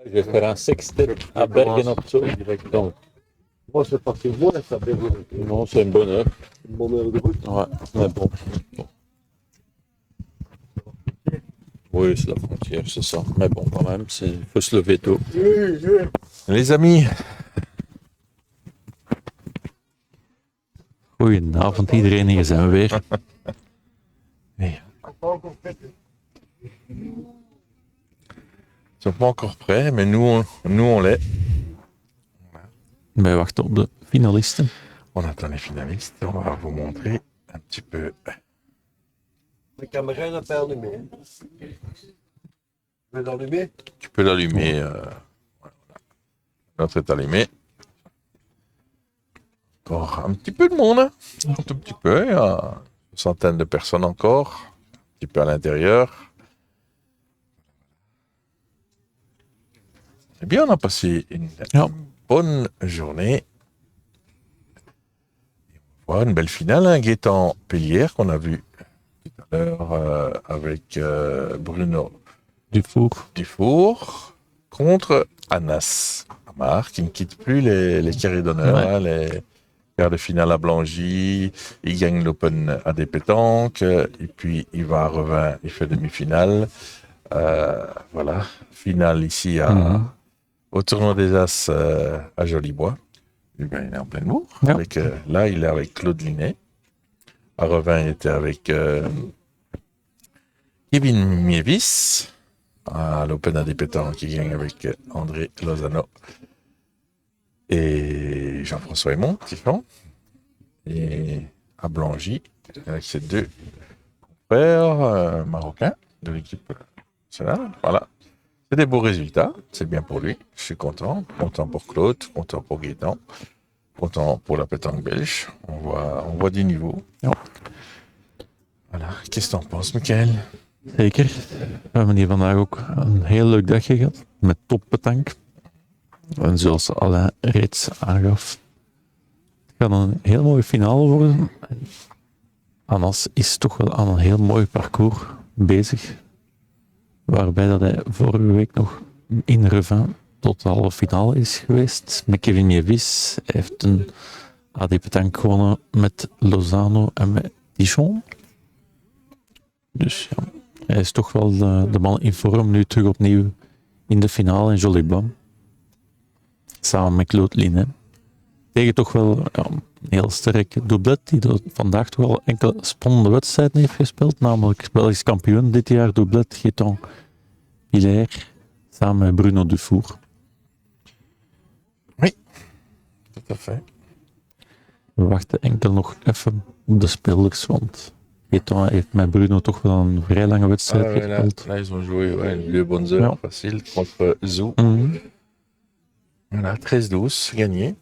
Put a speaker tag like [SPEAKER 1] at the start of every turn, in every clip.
[SPEAKER 1] Je vais faire un sextet à Bergen op Zoom. Donc,
[SPEAKER 2] Moi, c'est pas si loin, ça fait
[SPEAKER 1] non, c'est une bonne heure.
[SPEAKER 2] une bonne heure de route.
[SPEAKER 1] Ouais, mais bon. Oui, c'est la frontière, c'est ça. Mais bon, quand même, il faut se lever tôt.
[SPEAKER 3] Les amis,
[SPEAKER 1] Goedenavond iedereen, hier zijn we weer.
[SPEAKER 3] ils sont pas encore prêts, mais nous on l'est.
[SPEAKER 1] Wij wachten op de finalisten.
[SPEAKER 3] On attend les finalistes. On va vous montrer un petit peu.
[SPEAKER 2] La caméra n'est pas allumée. Je vais l'allumer.
[SPEAKER 3] Tu peux l'allumer. Voilà. L'autre est allumé. Encore un petit peu de monde, hein. Un tout petit peu. Il y a une centaine de personnes encore. Un petit peu à l'intérieur. Eh bien, on a passé une bonne journée. On voit une belle finale, un Gaëtan Pellière qu'on a vu tout à l'heure avec Bruno Dufour contre Anas Amar qui ne quitte plus les carrés d'honneur,
[SPEAKER 1] Ouais.
[SPEAKER 3] hein, les quarts de finale à Blangy, il gagne l'Open à des pétanques, et puis il va à Revin, il fait demi-finale. Voilà, finale ici au tournoi des As à Jolibois. Eh bien, il est en pleine bourre.
[SPEAKER 1] Ja.
[SPEAKER 3] Avec, là, il est avec Claude Linet. À Revin, il était avec Kevin Mievis. À l'Open à des pétanques, qui gagne avec André Lozano. Et Jean-François Aymon, qui font. Et à Blangy, avec ses deux frères marocains de l'équipe nationale. Voilà. C'est des beaux résultats. C'est bien pour lui. Je suis content. Content pour Claude, content pour Gaëtan. Content pour la pétanque belge. On voit du niveau.
[SPEAKER 1] Ja.
[SPEAKER 3] Voilà. Qu'est-ce que t'en penses, Michael?
[SPEAKER 1] Zeker. We hebben hier vandaag ook een heel leuk dagje gehad. Met toppetank. En zoals Alain reeds aangaf. Het gaat een heel mooie finale worden. Anas is toch wel aan een heel mooi parcours bezig. Waarbij dat hij vorige week nog in Revin tot de halve finale is geweest. Met Kevin Mievis. Hij heeft een AD Petanque gewonnen met Lozano en met Dijon. Dus ja, hij is toch wel de man in vorm. Nu terug opnieuw in de finale in Jolibois. Samen met Claude Linet. Tegen toch wel een heel sterke doublet die er vandaag toch wel enkele spannende wedstrijden heeft gespeeld. Namelijk Belgisch kampioen dit jaar, doublet Gaëtan Pellière. Samen met Bruno Dufour.
[SPEAKER 3] Tout à fait.
[SPEAKER 1] We wachten enkel nog even op de spelers, want Gaëtan heeft met Bruno toch wel een vrij lange wedstrijd gespeeld.
[SPEAKER 3] Là, ils ont joué deux bonnes heures faciles contre Zou. Voilà, 13-12, gagné.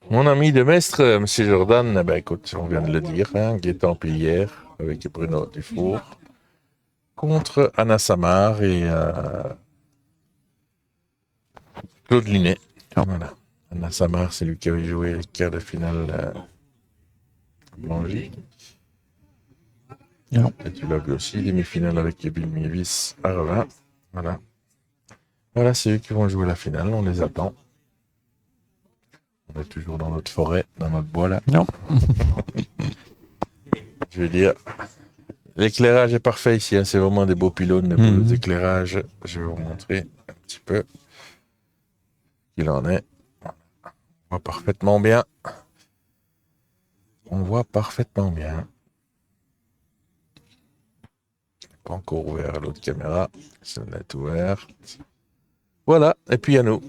[SPEAKER 3] Mon ami de Mestre, M. Jordan, ben écoute, on vient de le dire, hein, Gaëtan Pellière avec Bruno Dufour contre Anna Samar et Claude Linet. Voilà. Anna Samar, c'est lui qui avait joué le quart de finale à Blangy.
[SPEAKER 1] Ja.
[SPEAKER 3] Et tu l'as vu aussi, demi-finale avec Kevin Mievis à Revin. Voilà. Voilà, c'est eux qui vont jouer la finale, on les attend. On est toujours dans notre forêt, dans notre bois là.
[SPEAKER 1] Non.
[SPEAKER 3] Je veux dire, l'éclairage est parfait ici, hein. C'est vraiment des beaux pylônes, des beaux éclairages. Je vais vous montrer un petit peu qu'il en est. On voit parfaitement bien. On voit parfaitement bien. Pas encore ouvert à l'autre caméra. Celle-là est ouverte. Voilà, et puis à nous.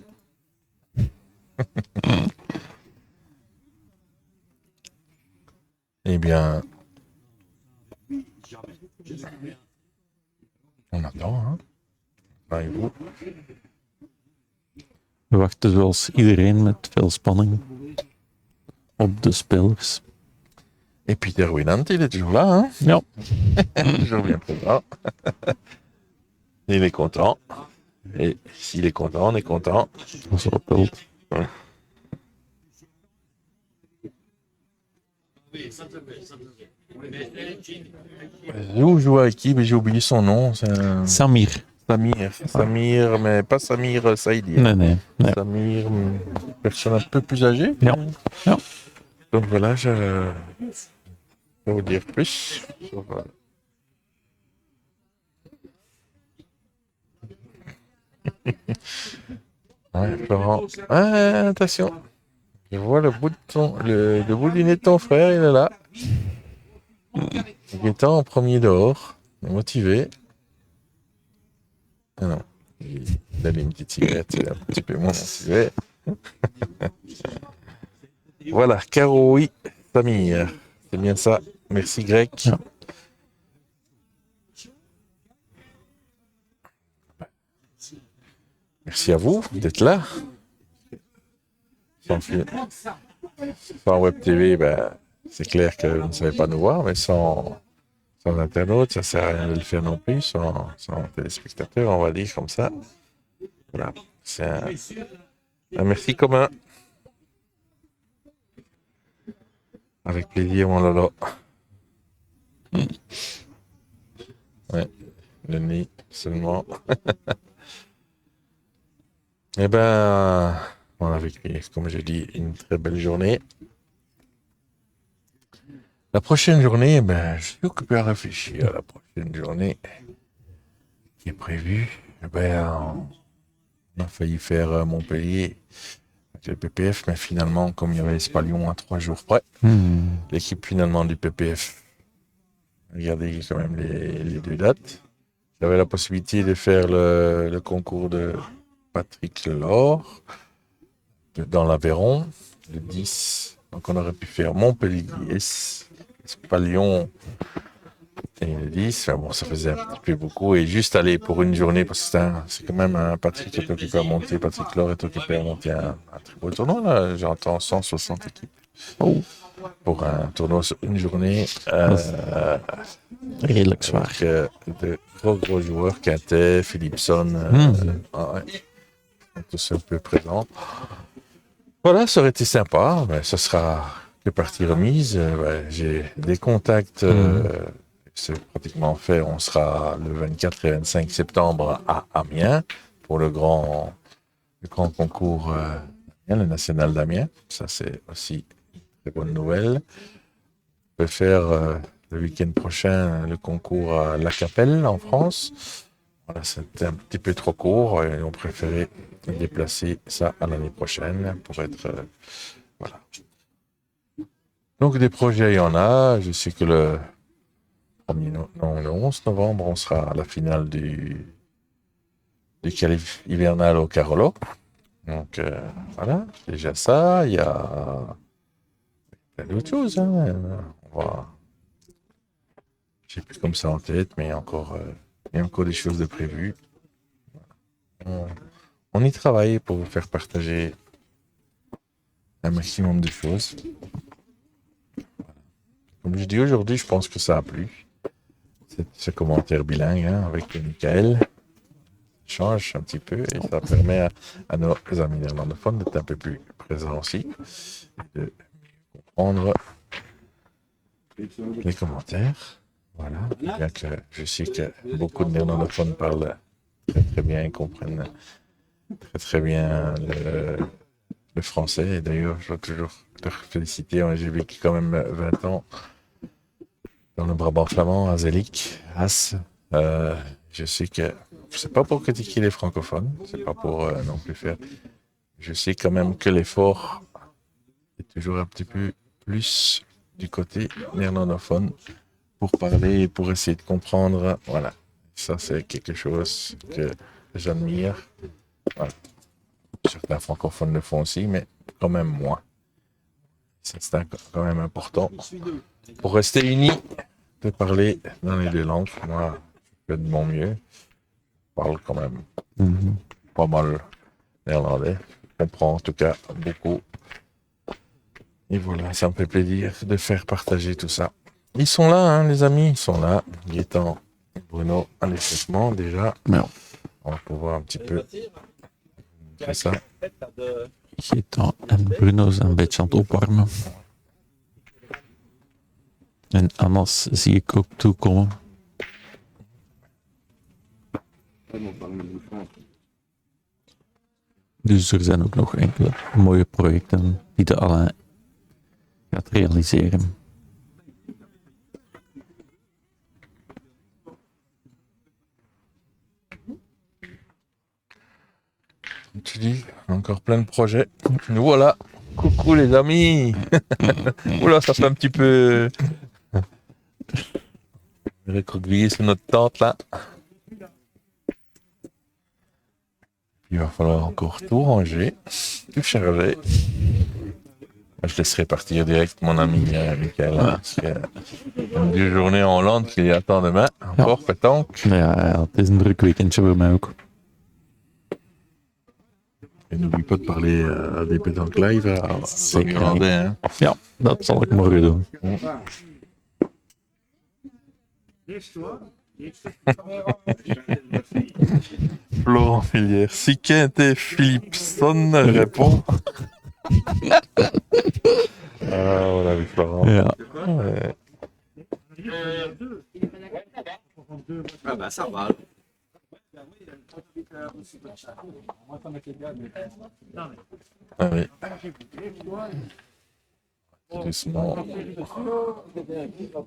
[SPEAKER 3] Eh bien, on attend, hein. Et vous?
[SPEAKER 1] We wachten zoals iedereen met veel spanning op de spelers.
[SPEAKER 3] Et Peter Winant, il est toujours là, hein.
[SPEAKER 1] Ja.
[SPEAKER 3] Toujours bien présent. Il est content. Et s'il est content, on est content.
[SPEAKER 1] Dat is wel telt.
[SPEAKER 3] Où joue avec qui? Mais j'ai oublié son nom. C'est
[SPEAKER 1] Samir.
[SPEAKER 3] Samir. Samir, mais pas Samir Saïdi.
[SPEAKER 1] Nee, nee. nee.
[SPEAKER 3] Samir, une personne un peu plus âgée.
[SPEAKER 1] Non. Non.
[SPEAKER 3] Donc voilà, je vais vous dire plus. Ouais, Florent. Ah, attention. Je vois le bout le bout du nez de ton frère, il est là. Il est en premier dehors, motivé. Ah non, il a mis une petite cigarette, il est un petit peu moins motivé. Voilà, Karoui Samir. C'est bien ça. Merci Greg.
[SPEAKER 1] Ja.
[SPEAKER 3] Merci à vous d'être là. Sans Web TV, ben, c'est clair que vous ne savez pas nous voir, mais sans internautes, ça ne sert à rien de le faire non plus, sans téléspectateurs, on va dire comme ça. Voilà, c'est un merci commun. Avec plaisir, mon Lolo. Ouais, le nez seulement. Eh ben, on a vécu, comme je dis, une très belle journée. La prochaine journée, ben, je suis occupé à réfléchir à la prochaine journée qui est prévue. Eh ben, on a failli faire Montpellier avec le PPF, mais finalement, comme il y avait Espalion à 3 jours près, l'équipe finalement du PPF, regardez quand même les deux dates. J'avais la possibilité de faire le concours de Patrick Laure dans l'Aveyron, le 10. Donc on aurait pu faire Montpellier, Espalion et le 10. Enfin bon, ça faisait un petit peu beaucoup. Et juste aller pour une journée, parce que c'est quand même un Patrick qui est occupé à monter, Patrick Laure est occupé à monter un très beau tournoi. Là, j'entends 160 équipes.
[SPEAKER 1] Oh.
[SPEAKER 3] Pour un tournoi sur une journée.
[SPEAKER 1] Redelijk zwaar.
[SPEAKER 3] Avec de gros joueurs, Quintet, Philipson, ouais, tous un peu présents. Voilà, ça aurait été sympa, mais ce sera que partie remise. J'ai des contacts, c'est pratiquement fait. On sera le 24 et 25 septembre à Amiens pour le grand concours, le national d'Amiens. Ça, c'est aussi une très bonne nouvelle. On peut faire le week-end prochain le concours à La Capelle en France. Voilà, c'était un petit peu trop court et on préférait déplacer ça à l'année prochaine pour être voilà. Donc des projets, il y en a. Je sais que le 11 novembre, on sera à la finale du qualif hivernal au Carolo. Donc voilà, déjà ça. Il y a plein d'autres choses. Hein. On va... J'ai plus comme ça en tête, mais il y a encore des choses de prévues. On y travaille pour vous faire partager un maximum de choses. Comme je dis aujourd'hui, je pense que ça a plu. Ce commentaire bilingue avec Michael change un petit peu et ça permet à nos amis néerlandophones d'être un peu plus présents aussi et de comprendre les commentaires. Voilà. Bien que je sais que beaucoup de néerlandophones parlent très bien et comprennent très bien le français. Et d'ailleurs, je dois toujours te féliciter. J'ai vécu quand même 20 ans dans le Brabant flamand, à Zelik, As. Je sais que c'est pas pour critiquer les francophones, c'est pas pour non plus faire. Je sais quand même que l'effort est toujours un petit peu plus du côté néerlandophone pour parler et pour essayer de comprendre. Voilà. Ça, c'est quelque chose que j'admire. Voilà. Certains francophones le font aussi, mais quand même moins. C'est quand même important pour rester unis de parler dans les deux langues. Moi, je fais de mon mieux. Je parle quand même pas mal néerlandais. Je comprends en tout cas beaucoup. Et voilà, ça me fait plaisir de faire partager tout ça. Ils sont là, hein, les amis, ils sont là. Gaëtan, Bruno, à l'échauffement déjà.
[SPEAKER 1] Ja.
[SPEAKER 3] On va pouvoir un petit peu faire ça.
[SPEAKER 1] Gaëtan en Bruno zijn een beetje aan het opwarmen. En Annas zie ik ook toekomen. Dus er zijn ook nog enkele mooie projecten die de Alain gaat realiseren.
[SPEAKER 3] Comme tu dis, encore plein de projets. Nous voilà. Coucou les amis. Oula, ça fait un petit peu recroquevillé sur notre tente là. Il va falloir encore tout ranger, tout charger. Je laisserai partir direct mon ami Michael. Parce que une 2 journées en Hollande qui attend demain. Encore pétanque.
[SPEAKER 1] Ja, het is een druk weekendje voor mij ook.
[SPEAKER 3] Et n'oublie pas de parler à des pétanques live à
[SPEAKER 1] Zeker.
[SPEAKER 3] Mirandais, hein.
[SPEAKER 1] Ja, dat zal ik morgen doen.
[SPEAKER 3] Florent Filière. Si Quintet Philipson répond. Ah, on a vu Florent.
[SPEAKER 1] Ja.
[SPEAKER 3] Ouais.
[SPEAKER 2] Ah ben ça va.
[SPEAKER 3] Ah oui. Doucement.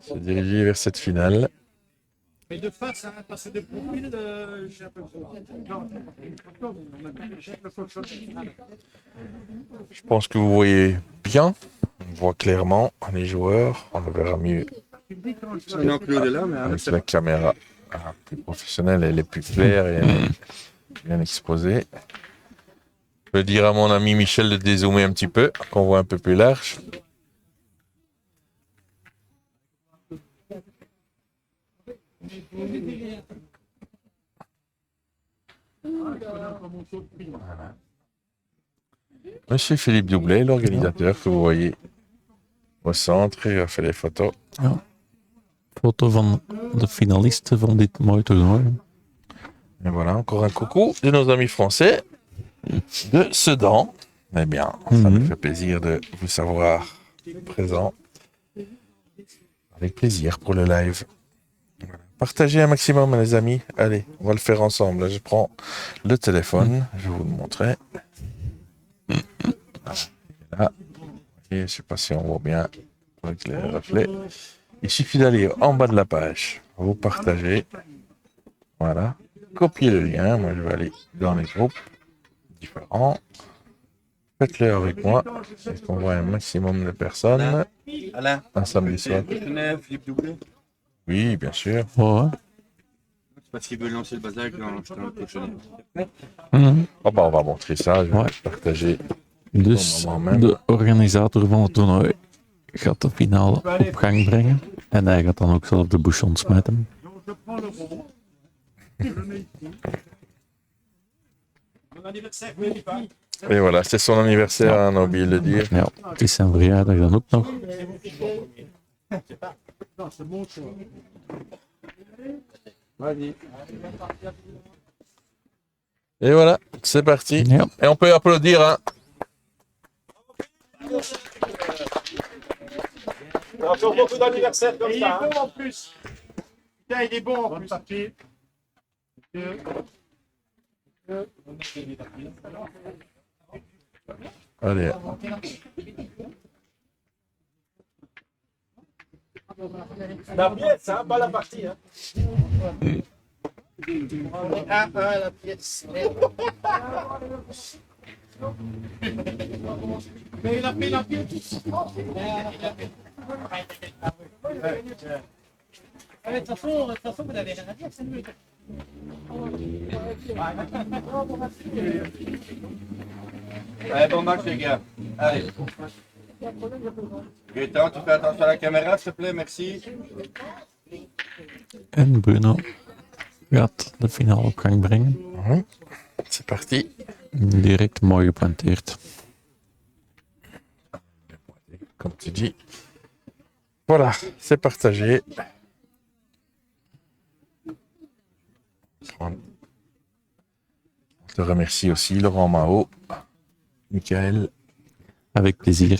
[SPEAKER 3] Se diriger vers cette finale.
[SPEAKER 4] Mais de face, hein, parce que de profil, j'ai un peu non,
[SPEAKER 3] Je pense que vous voyez bien. On voit clairement les joueurs. On le verra mieux
[SPEAKER 2] Non, Claude est là, mais
[SPEAKER 3] avec la caméra plus professionnelle. Elle est plus claire et elle est bien exposée. Je peux dire à mon ami Michel de dézoomer un petit peu, qu'on voit un peu plus large. Voilà. Monsieur Philippe Doublet, l'organisateur que vous voyez au centre, il a fait les photos.
[SPEAKER 1] Ja. Foto van de finalisten van dit mooie toernooi.
[SPEAKER 3] Et voilà, encore un coucou de nos amis français de Sedan. Eh bien, ça nous fait plaisir de vous savoir présent. Avec plaisir pour le live. Voilà. Partagez un maximum, les amis. Allez, on va le faire ensemble. Là, je prends le téléphone. Je vais vous le montrer. Là. Et je ne sais pas si on voit bien avec les reflets. Il suffit d'aller en bas de la page. Vous partagez. Voilà. Copiez le lien. Moi, je vais aller dans les groupes différents. Faites-le avec moi. Et qu'on voit un maximum de personnes.
[SPEAKER 2] Alain,
[SPEAKER 3] Un samedi soir.
[SPEAKER 2] tu connais Philippe Doublet?
[SPEAKER 3] Oui, bien sûr.
[SPEAKER 1] Ouais.
[SPEAKER 2] C'est parce qu'il veut lancer le bazar quand je t'en cochonne.
[SPEAKER 1] Mhm.
[SPEAKER 3] Oh, bah, on va montrer ça. Je vais
[SPEAKER 1] Ouais.
[SPEAKER 3] partager.
[SPEAKER 1] Dus
[SPEAKER 3] Op het moment.
[SPEAKER 1] de organisator van het toernooi gaat de finale op gang brengen. En hij gaat dan ook zelf de bouchon smijten.
[SPEAKER 4] je prends le rond. Je le mets ici. Mon anniversaire, vous n'avez pas.
[SPEAKER 3] Et voilà, c'est son anniversaire, hein, on a oublié de le dire.
[SPEAKER 1] Ja, het is zijn verjaardag dan ook nog.
[SPEAKER 4] Non, c'est mon choix.
[SPEAKER 2] Vas-y.
[SPEAKER 3] Et voilà, c'est parti.
[SPEAKER 1] Ja,
[SPEAKER 3] Et on peut applaudir, hein.
[SPEAKER 4] Encore beaucoup d'anniversaires comme ça. Il est bon en plus. Putain, il est bon en plus. Papier.
[SPEAKER 3] Allez.
[SPEAKER 4] La pièce, hein, pas la partie. Hein. La pièce. Mais il a pris la pièce. De toute façon, vous n'avez rien à dire, c'est mieux.
[SPEAKER 2] Allez, bon match, les gars. Allez. Gaëtan, tu fais attention à la caméra, s'il te plaît, merci.
[SPEAKER 1] en Bruno gaat de finale op gang brengen.
[SPEAKER 3] C'est parti.
[SPEAKER 1] Direct mooi gepointeerd.
[SPEAKER 3] Comme tu dis. Voilà, c'est partagé. On te remercie aussi, Laurent Mao, Michael.
[SPEAKER 1] Avec plaisir.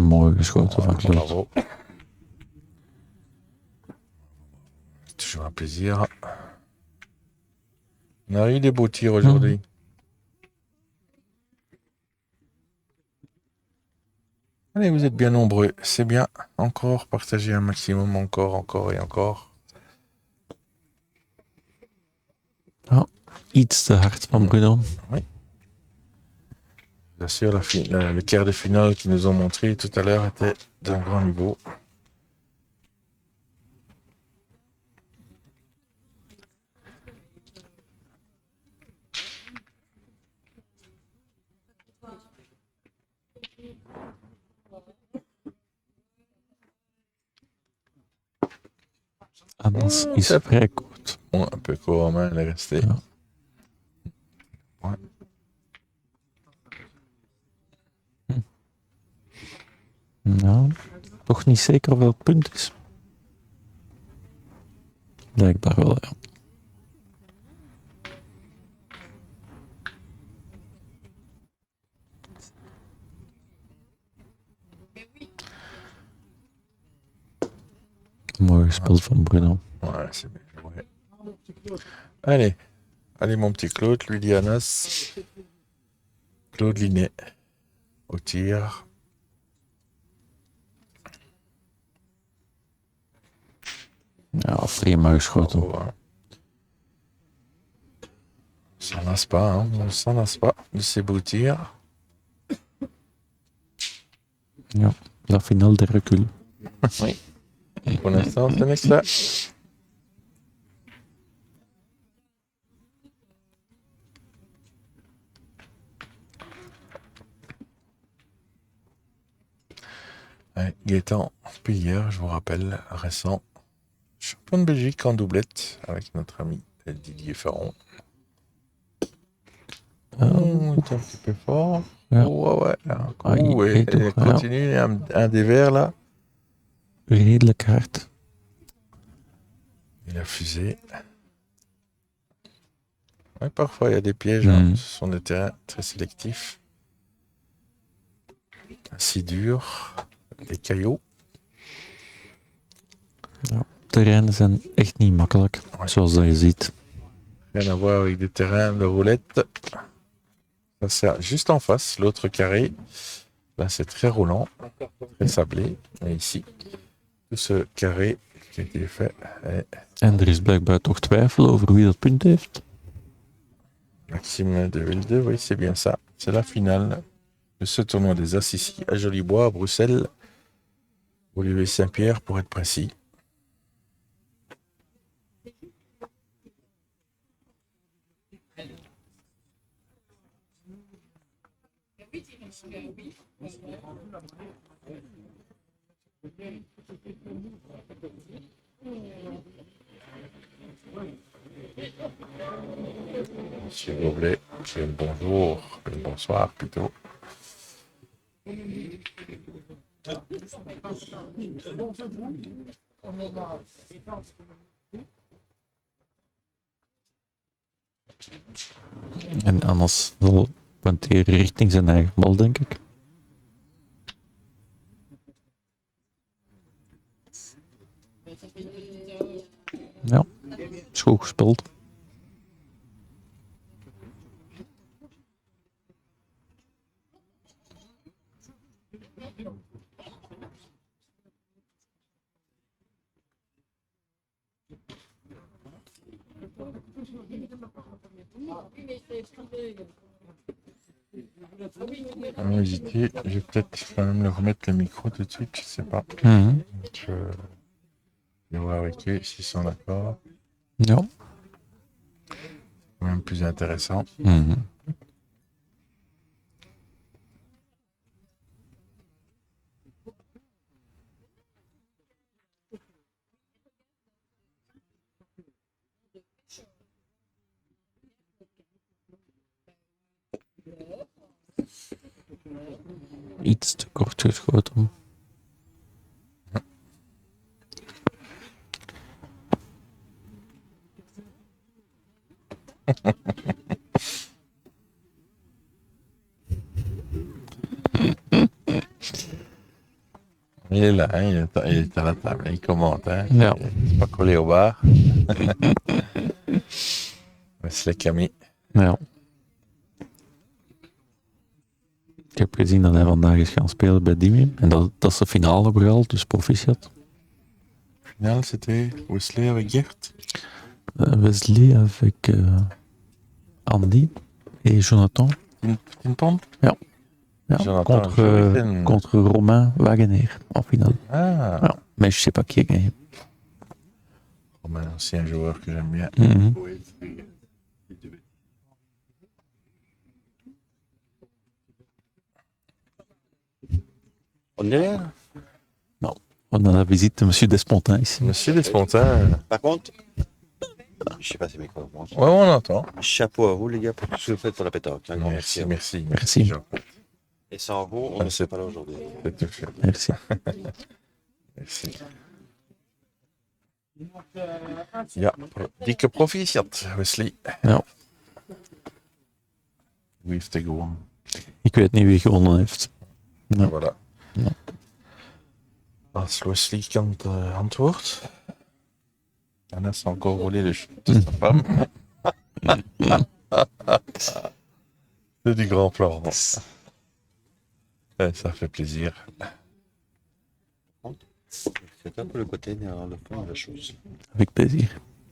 [SPEAKER 1] Mooi geschoten van Claude.
[SPEAKER 3] Bravo. Toujours un plaisir. On a eu des beaux tirs aujourd'hui. Allez, vous êtes bien nombreux. C'est bien. Encore, partagez un maximum. Encore et encore.
[SPEAKER 1] Iets te hard van Bruno.
[SPEAKER 3] Bien sûr, le quart de finale qu'ils nous ont montré tout à l'heure était d'un grand niveau.
[SPEAKER 1] Anders is vrij kort.
[SPEAKER 3] Bon, un peu court, mais elle est restée.
[SPEAKER 1] Ja.
[SPEAKER 3] Ouais.
[SPEAKER 1] Nou, toch niet zeker of dat het punt is. Blijkbaar wel, ja. Mooi gespeeld van Bruno.
[SPEAKER 3] Ouais, c'est bien joué. Allez, mon petit Claude, lui dit Anas. Claude Linet au tir.
[SPEAKER 1] Ja, prima geschoten.
[SPEAKER 3] Bravo, hein. On s'en lasse pas, hein. On s'en lasse pas de ces beaux tirs.
[SPEAKER 1] Ja, la finale de recul.
[SPEAKER 3] Oui. Pour l'instant, ce n'est que ça. Ouais, Gaëtan Pillère, je vous rappelle, récent champion de Belgique en doublette avec notre ami Didier Ferron. Il est un petit peu fort.
[SPEAKER 1] Ja.
[SPEAKER 3] Ouais. Un coup,
[SPEAKER 1] il
[SPEAKER 3] et
[SPEAKER 1] est toch,
[SPEAKER 3] continue, un des verts là.
[SPEAKER 1] Redelijk hard.
[SPEAKER 3] Il a fusé. Ouais, parfois il y a des pièges.
[SPEAKER 1] Mhm.
[SPEAKER 3] Ce sont des terrains très sélectifs. Si durs. Les cailloux.
[SPEAKER 1] Terreinen zijn echt niet makkelijk, zoals dat je ziet.
[SPEAKER 3] Rien à voir avec des terrains de roulette. Ça c'est juste en face, l'autre carré. Là c'est très roulant, très sablé. Et ici, tout ce carré qui a été fait est
[SPEAKER 1] En er is blijkbaar toch twijfel over wie dat punt heeft.
[SPEAKER 3] Maxime de Wilde, oui c'est bien ça. C'est la finale de ce tournoi des As ici à Jolibois, à Bruxelles, au lieu Saint-Pierre pour être précis. Monsieur Goblet, c'est le bonjour, le bonsoir plutôt.
[SPEAKER 1] En anders zal pointeren richting zijn eigen bal, denk ik. Ja, is goed gespeeld.
[SPEAKER 3] Hésiter, je vais peut-être quand même le remettre le micro tout de suite, je sais pas.
[SPEAKER 1] Mhm.
[SPEAKER 3] Je vais voir avec eux s'ils sont d'accord.
[SPEAKER 1] Ja.
[SPEAKER 3] C'est quand même plus intéressant.
[SPEAKER 1] Mhm. Iets te kort geschoten.
[SPEAKER 3] Il est là, hein, il est à la table, il commente. Hein.
[SPEAKER 1] Ja.
[SPEAKER 3] Il est pas collé au bar. Wesley Camille.
[SPEAKER 1] Ja. Ik heb gezien dat hij vandaag is gaan spelen bij Dimi. En dat is de finale vooral, dus proficiat.
[SPEAKER 3] Final, c'était Wesley avec Gert.
[SPEAKER 1] Wesley avec Andy et Jonathan.
[SPEAKER 3] Tinton.
[SPEAKER 1] Ja,
[SPEAKER 3] Jonathan Jonathan.
[SPEAKER 1] contre Romain Wagener en finale.
[SPEAKER 3] Ah,
[SPEAKER 1] Ja. Mais je sais pas qui a gagné.
[SPEAKER 3] Romain, aussi un joueur que j'aime bien.
[SPEAKER 1] Mhm.
[SPEAKER 2] On est là.
[SPEAKER 1] On a la visite de M. Despontins ici.
[SPEAKER 3] Monsieur Despontins.
[SPEAKER 2] Par contre, je sais pas si mes quoi.
[SPEAKER 3] Ouais, on entend.
[SPEAKER 2] Chapeau à vous, les gars, pour tout ce que vous faites pour la pétanque. Un grand
[SPEAKER 3] Merci,
[SPEAKER 2] à vous.
[SPEAKER 3] merci.
[SPEAKER 1] Merci.
[SPEAKER 3] Jean.
[SPEAKER 2] Et sans vous, on ne serait pas là aujourd'hui.
[SPEAKER 3] C'est tout fait.
[SPEAKER 1] Merci.
[SPEAKER 3] Merci. Ja, dikke proficiat, Wesley.
[SPEAKER 1] Ja.
[SPEAKER 3] Wie heeft er gewonnen?
[SPEAKER 1] Ik weet niet wie gewonnen heeft. Ja.
[SPEAKER 3] Voilà.
[SPEAKER 1] Ja.
[SPEAKER 3] Als Wesley kan het antwoord. En dat is encore volé de chute de sa femme. C'est du grand plan. Ça fait plaisir.
[SPEAKER 2] C'est un peu le côté néerlandophone de la chose.
[SPEAKER 1] Avec plaisir.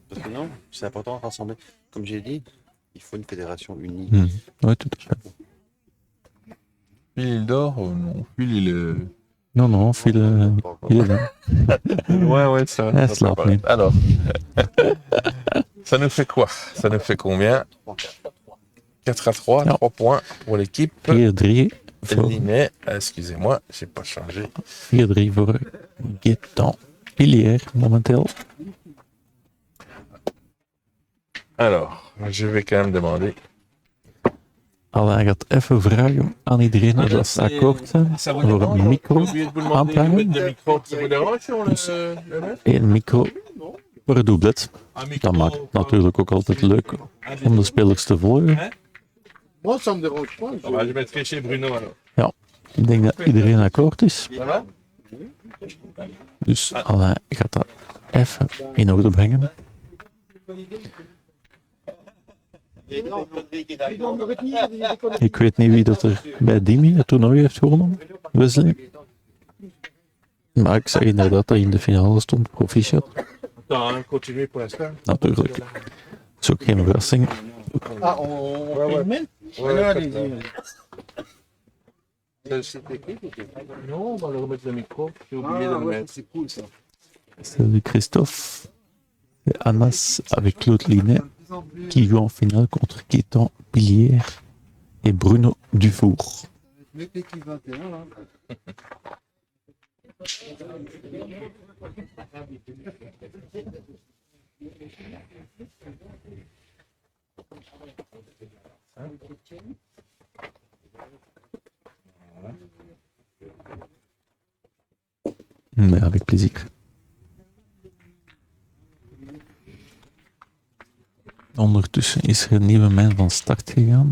[SPEAKER 2] Parce que non, c'est important de rassembler. Comme j'ai dit, il faut une fédération unie.
[SPEAKER 1] Mhm. Oui, tout à fait.
[SPEAKER 3] Phil, il dort ou non? Phil, il est...
[SPEAKER 1] Non, Phil, il est là.
[SPEAKER 3] Ouais, ça
[SPEAKER 1] Ah,
[SPEAKER 3] ça
[SPEAKER 1] slap
[SPEAKER 3] peut paraître.
[SPEAKER 1] me.
[SPEAKER 3] Alors, ça nous fait quoi? Ça nous fait combien? 4-3,
[SPEAKER 1] Non.
[SPEAKER 3] 3 points pour l'équipe.
[SPEAKER 1] 4-3 voor,
[SPEAKER 3] Linet, excusez-moi, j'ai pas changé.
[SPEAKER 1] 4-3 voor Gaëtan Pilier momenteel.
[SPEAKER 3] Alors, je vais quand même demander.
[SPEAKER 1] Alain gaat even vragen aan iedereen of dat ze akkoord zijn voor een micro aanbrengen. Eén micro per doublet. Dat maakt het natuurlijk ook altijd leuk om de spelers te volgen.
[SPEAKER 4] Moi, ça me dérange pas.
[SPEAKER 3] Je mettrai chez Bruno alors.
[SPEAKER 1] Ja, ik denk dat iedereen akkoord is. Dus Alain gaat dat even in orde brengen. Ik weet niet wie dat er bij Dimi het toernooi heeft gewonnen. Wesley. Maar ik zag inderdaad dat hij in de finale stond, proficiat.
[SPEAKER 3] Continuez pour l'instant.
[SPEAKER 1] Natuurlijk. Dat is ook geen verrassing.
[SPEAKER 4] Ah, on filme?
[SPEAKER 3] Non, on va le remettre le micro. J'ai oublié de le mettre.
[SPEAKER 4] C'est cool ça.
[SPEAKER 1] C'est Christophe et Anas avec Claude Linet qui joue en finale contre Gaëtan Pilier et Bruno Dufour.
[SPEAKER 4] Avec l'équipe 21 là.
[SPEAKER 1] Mais avec plaisir. Ondertussen is er een nieuwe mijn van start gegaan.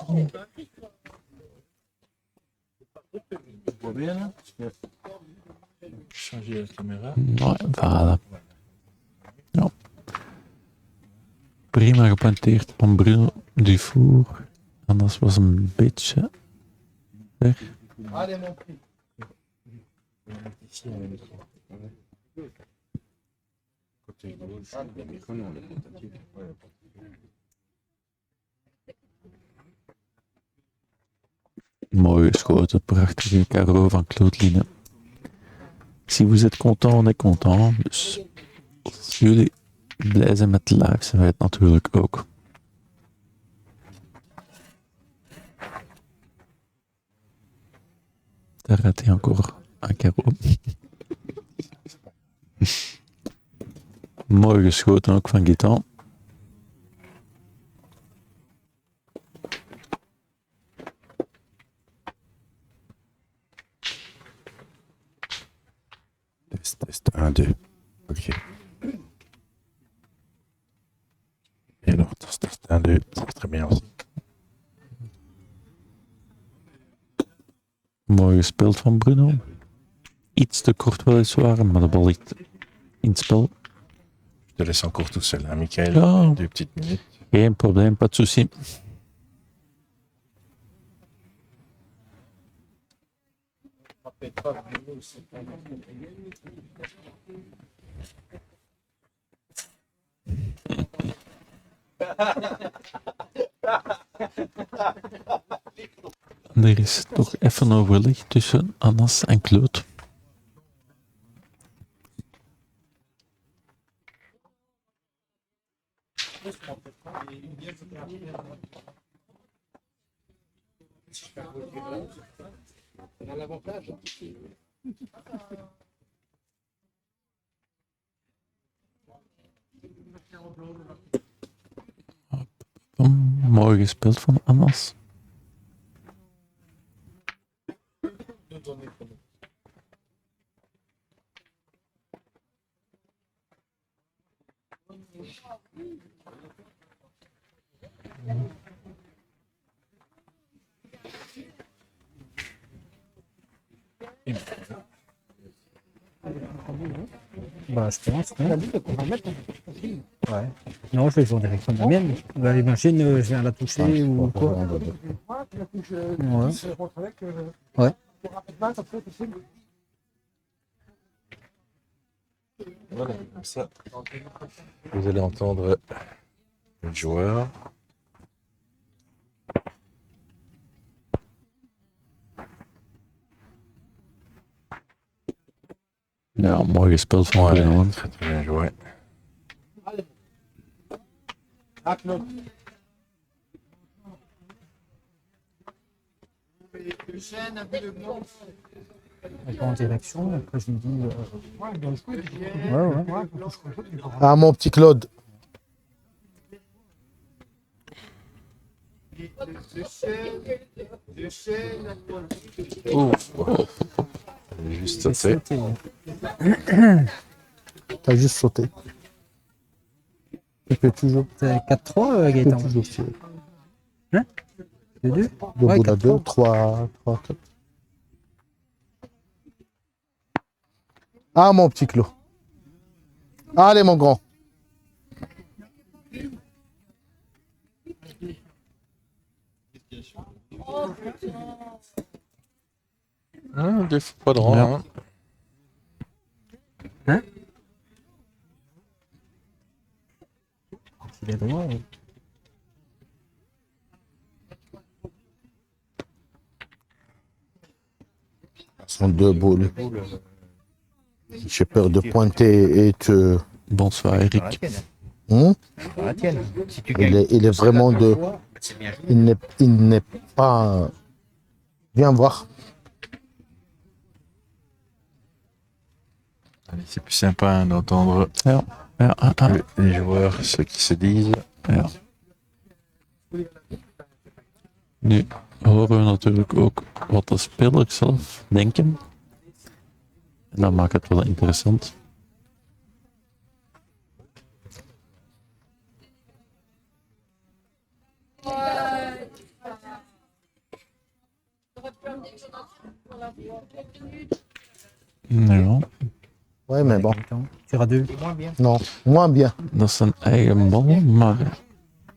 [SPEAKER 3] On voit bien là? Changer la caméra.
[SPEAKER 1] Ouais, voilà. Ja. Prima gepointeerd van Bruno Dufour. En dat was een beetje weg.
[SPEAKER 4] Allez, mon prix.
[SPEAKER 2] Ici, on a le micro. Côté gauche, le micro, nous, on l'a tentative.
[SPEAKER 1] Mooi geschoten, prachtige carreau van Claude Linet. Si vous êtes content, on est content. Dus als jullie blij zijn met de live, zijn wij het natuurlijk ook. Daar raad hij encore un carreau. Mooi geschoten ook van Gaëtan.
[SPEAKER 2] Test, 1, 2. Ok.
[SPEAKER 3] 1-2, c'est très bien aussi.
[SPEAKER 1] Mooi gespeeld van Bruno. Iets te kort weliswaar, maar de bal ligt in het spel.
[SPEAKER 3] Je te laisse encore tout seul, hein, Michael.
[SPEAKER 1] Ja,
[SPEAKER 3] 2 petites minutes.
[SPEAKER 1] geen probleem, pas de souci. Er is toch even overleg tussen Anas en Claude. Mooi gespeeld van Anas.
[SPEAKER 5] Bah, je pense. Hein. Ouais. Non, je vais jouer en direction de la mienne. Bah, les machines, je viens la toucher ou quoi. Ouais. Ouais.
[SPEAKER 3] Voilà, comme ça. Vous allez entendre le joueur.
[SPEAKER 1] Ja, mooi gespeeld van
[SPEAKER 3] Ouais,
[SPEAKER 1] Bruno.
[SPEAKER 3] très très bien joué.
[SPEAKER 4] Ah, Claude.
[SPEAKER 5] Je vais en direction, après je me dis. Ouais.
[SPEAKER 6] Ah, mon petit Claude.
[SPEAKER 3] Juste sauté.
[SPEAKER 6] T'as juste sauté. Tu peux toujours,
[SPEAKER 5] C'est 4-3,
[SPEAKER 6] tu peux
[SPEAKER 5] Gaëtan.
[SPEAKER 6] toujours tirer.
[SPEAKER 5] 2-2.
[SPEAKER 6] De
[SPEAKER 5] Ouais,
[SPEAKER 6] bout à
[SPEAKER 5] 4-3.
[SPEAKER 6] 2, 3, 4. Ah, mon petit Claude. Allez, mon grand.
[SPEAKER 3] Deux fois pas droit.
[SPEAKER 1] Ja.
[SPEAKER 3] Hein.
[SPEAKER 5] Il est droit. Ouais.
[SPEAKER 6] Ce sont deux boules. J'ai peur de pointer et te.
[SPEAKER 1] Bonsoir Eric.
[SPEAKER 6] Hein?
[SPEAKER 7] La tienne. Si tu
[SPEAKER 6] Il est vraiment de.
[SPEAKER 7] c'est bien joué.
[SPEAKER 6] Il n'est pas. Viens voir.
[SPEAKER 3] Allez, c'est plus sympa hein, d'entendre
[SPEAKER 1] Ja,
[SPEAKER 3] les joueurs, ce qui se disent.
[SPEAKER 1] ja. Nu horen we natuurlijk ook wat de spelers zelf denken. En dat maakt het wel interessant. Ja,
[SPEAKER 6] Ouais, mais bon.
[SPEAKER 5] Gaëtan. Tire à 2.
[SPEAKER 6] Non, moins bien.
[SPEAKER 1] dat is zijn eigen bal, maar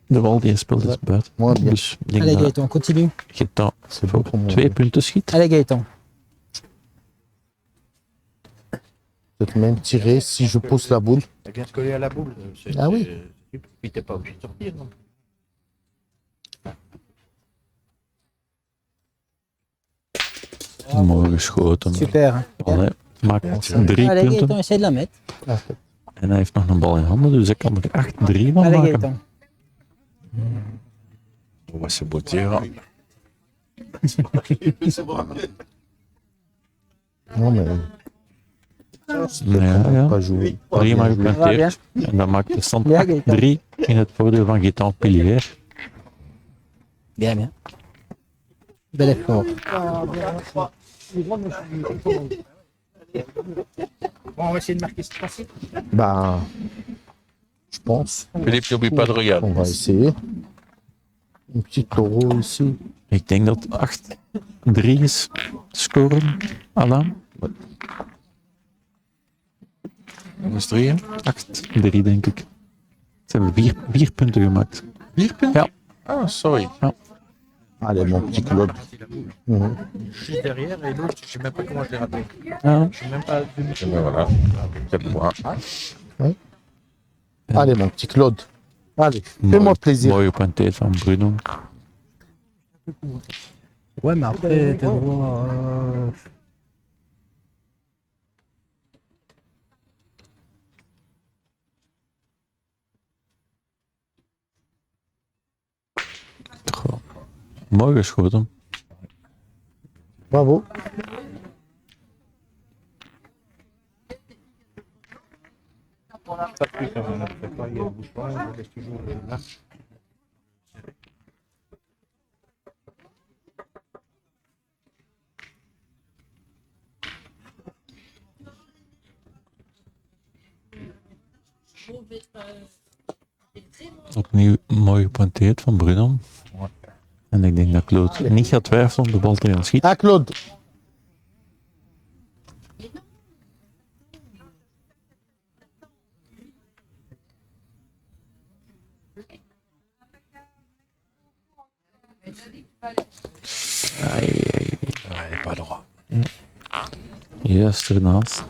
[SPEAKER 1] de bal die hij speelt is buiten.
[SPEAKER 6] Mooi bien.
[SPEAKER 1] Dus ik denk
[SPEAKER 5] Allez,
[SPEAKER 1] dat
[SPEAKER 5] Gaëtan, continue.
[SPEAKER 1] Geta
[SPEAKER 6] C'est
[SPEAKER 1] voor
[SPEAKER 6] beaucoup moins
[SPEAKER 1] 2
[SPEAKER 6] bien.
[SPEAKER 1] punten schiet.
[SPEAKER 5] Allez, Gaëtan.
[SPEAKER 6] Peut-être même tirer si je pousse la boule.
[SPEAKER 7] T'as bien se coller à la boule.
[SPEAKER 6] Ah oui.
[SPEAKER 7] Puis t'es pas obligé de sortir. Non.
[SPEAKER 1] Mooi geschoten.
[SPEAKER 5] Super. Hein.
[SPEAKER 1] Allee, maakt
[SPEAKER 3] Ja,
[SPEAKER 1] 3
[SPEAKER 5] Allez,
[SPEAKER 1] punten.
[SPEAKER 5] Gaëtan, essaye de la mettre.
[SPEAKER 1] En hij heeft nog een bal in handen, dus hij kan er 8-3 van
[SPEAKER 5] Allez,
[SPEAKER 1] maken.
[SPEAKER 5] Gaëtan.
[SPEAKER 3] On voit ce beau tir.
[SPEAKER 6] Non, mais.
[SPEAKER 1] Ja, ja.
[SPEAKER 6] Pas jouer.
[SPEAKER 1] Prima
[SPEAKER 5] Ja,
[SPEAKER 1] geplanteerd. En dat maakt de stand
[SPEAKER 5] Ja, Gaëtan.
[SPEAKER 1] 8-3 in het voordeel van Gaëtan Pilier.
[SPEAKER 5] Bien. Bel effort.
[SPEAKER 7] Bon, on va essayer de marquer ce principe.
[SPEAKER 6] Bah. Je pense
[SPEAKER 3] Philippe, n'oublie pas de regarder.
[SPEAKER 6] qu'on va essayer. Un petit taureau ici.
[SPEAKER 1] Ik denk dat 8-3 is scoren, Alain.
[SPEAKER 3] Dat is 3.
[SPEAKER 1] 8-3 denk ik. Ze hebben 4 punten gemaakt.
[SPEAKER 3] 4 punten?
[SPEAKER 1] Ja.
[SPEAKER 3] Ah, sorry.
[SPEAKER 6] Allez, mon petit Claude. Mhm.
[SPEAKER 7] Juste derrière et l'autre, je sais même pas comment je l'ai raté.
[SPEAKER 1] Ja.
[SPEAKER 7] Je sais même pas.
[SPEAKER 3] Et ben voilà. 4 points.
[SPEAKER 6] Allez, mon petit Claude. Allez, fais-moi plaisir.
[SPEAKER 1] Mooie pointeer van Bruno.
[SPEAKER 5] Ouais, mais après, t'as droit à...
[SPEAKER 1] Goh. Mooi geschoten.
[SPEAKER 6] Bravo.
[SPEAKER 7] Pas plus quand même. Après, pas, il y a le bouchon, je laisse toujours là.
[SPEAKER 1] Opnieuw mooi gepointeerd van Bruno. En ik denk dat Claude niet gaat twijfelen om de bal te gaan schieten.
[SPEAKER 6] Ah, Claude.
[SPEAKER 3] Ouais, pas droit.
[SPEAKER 1] Juist ernaast.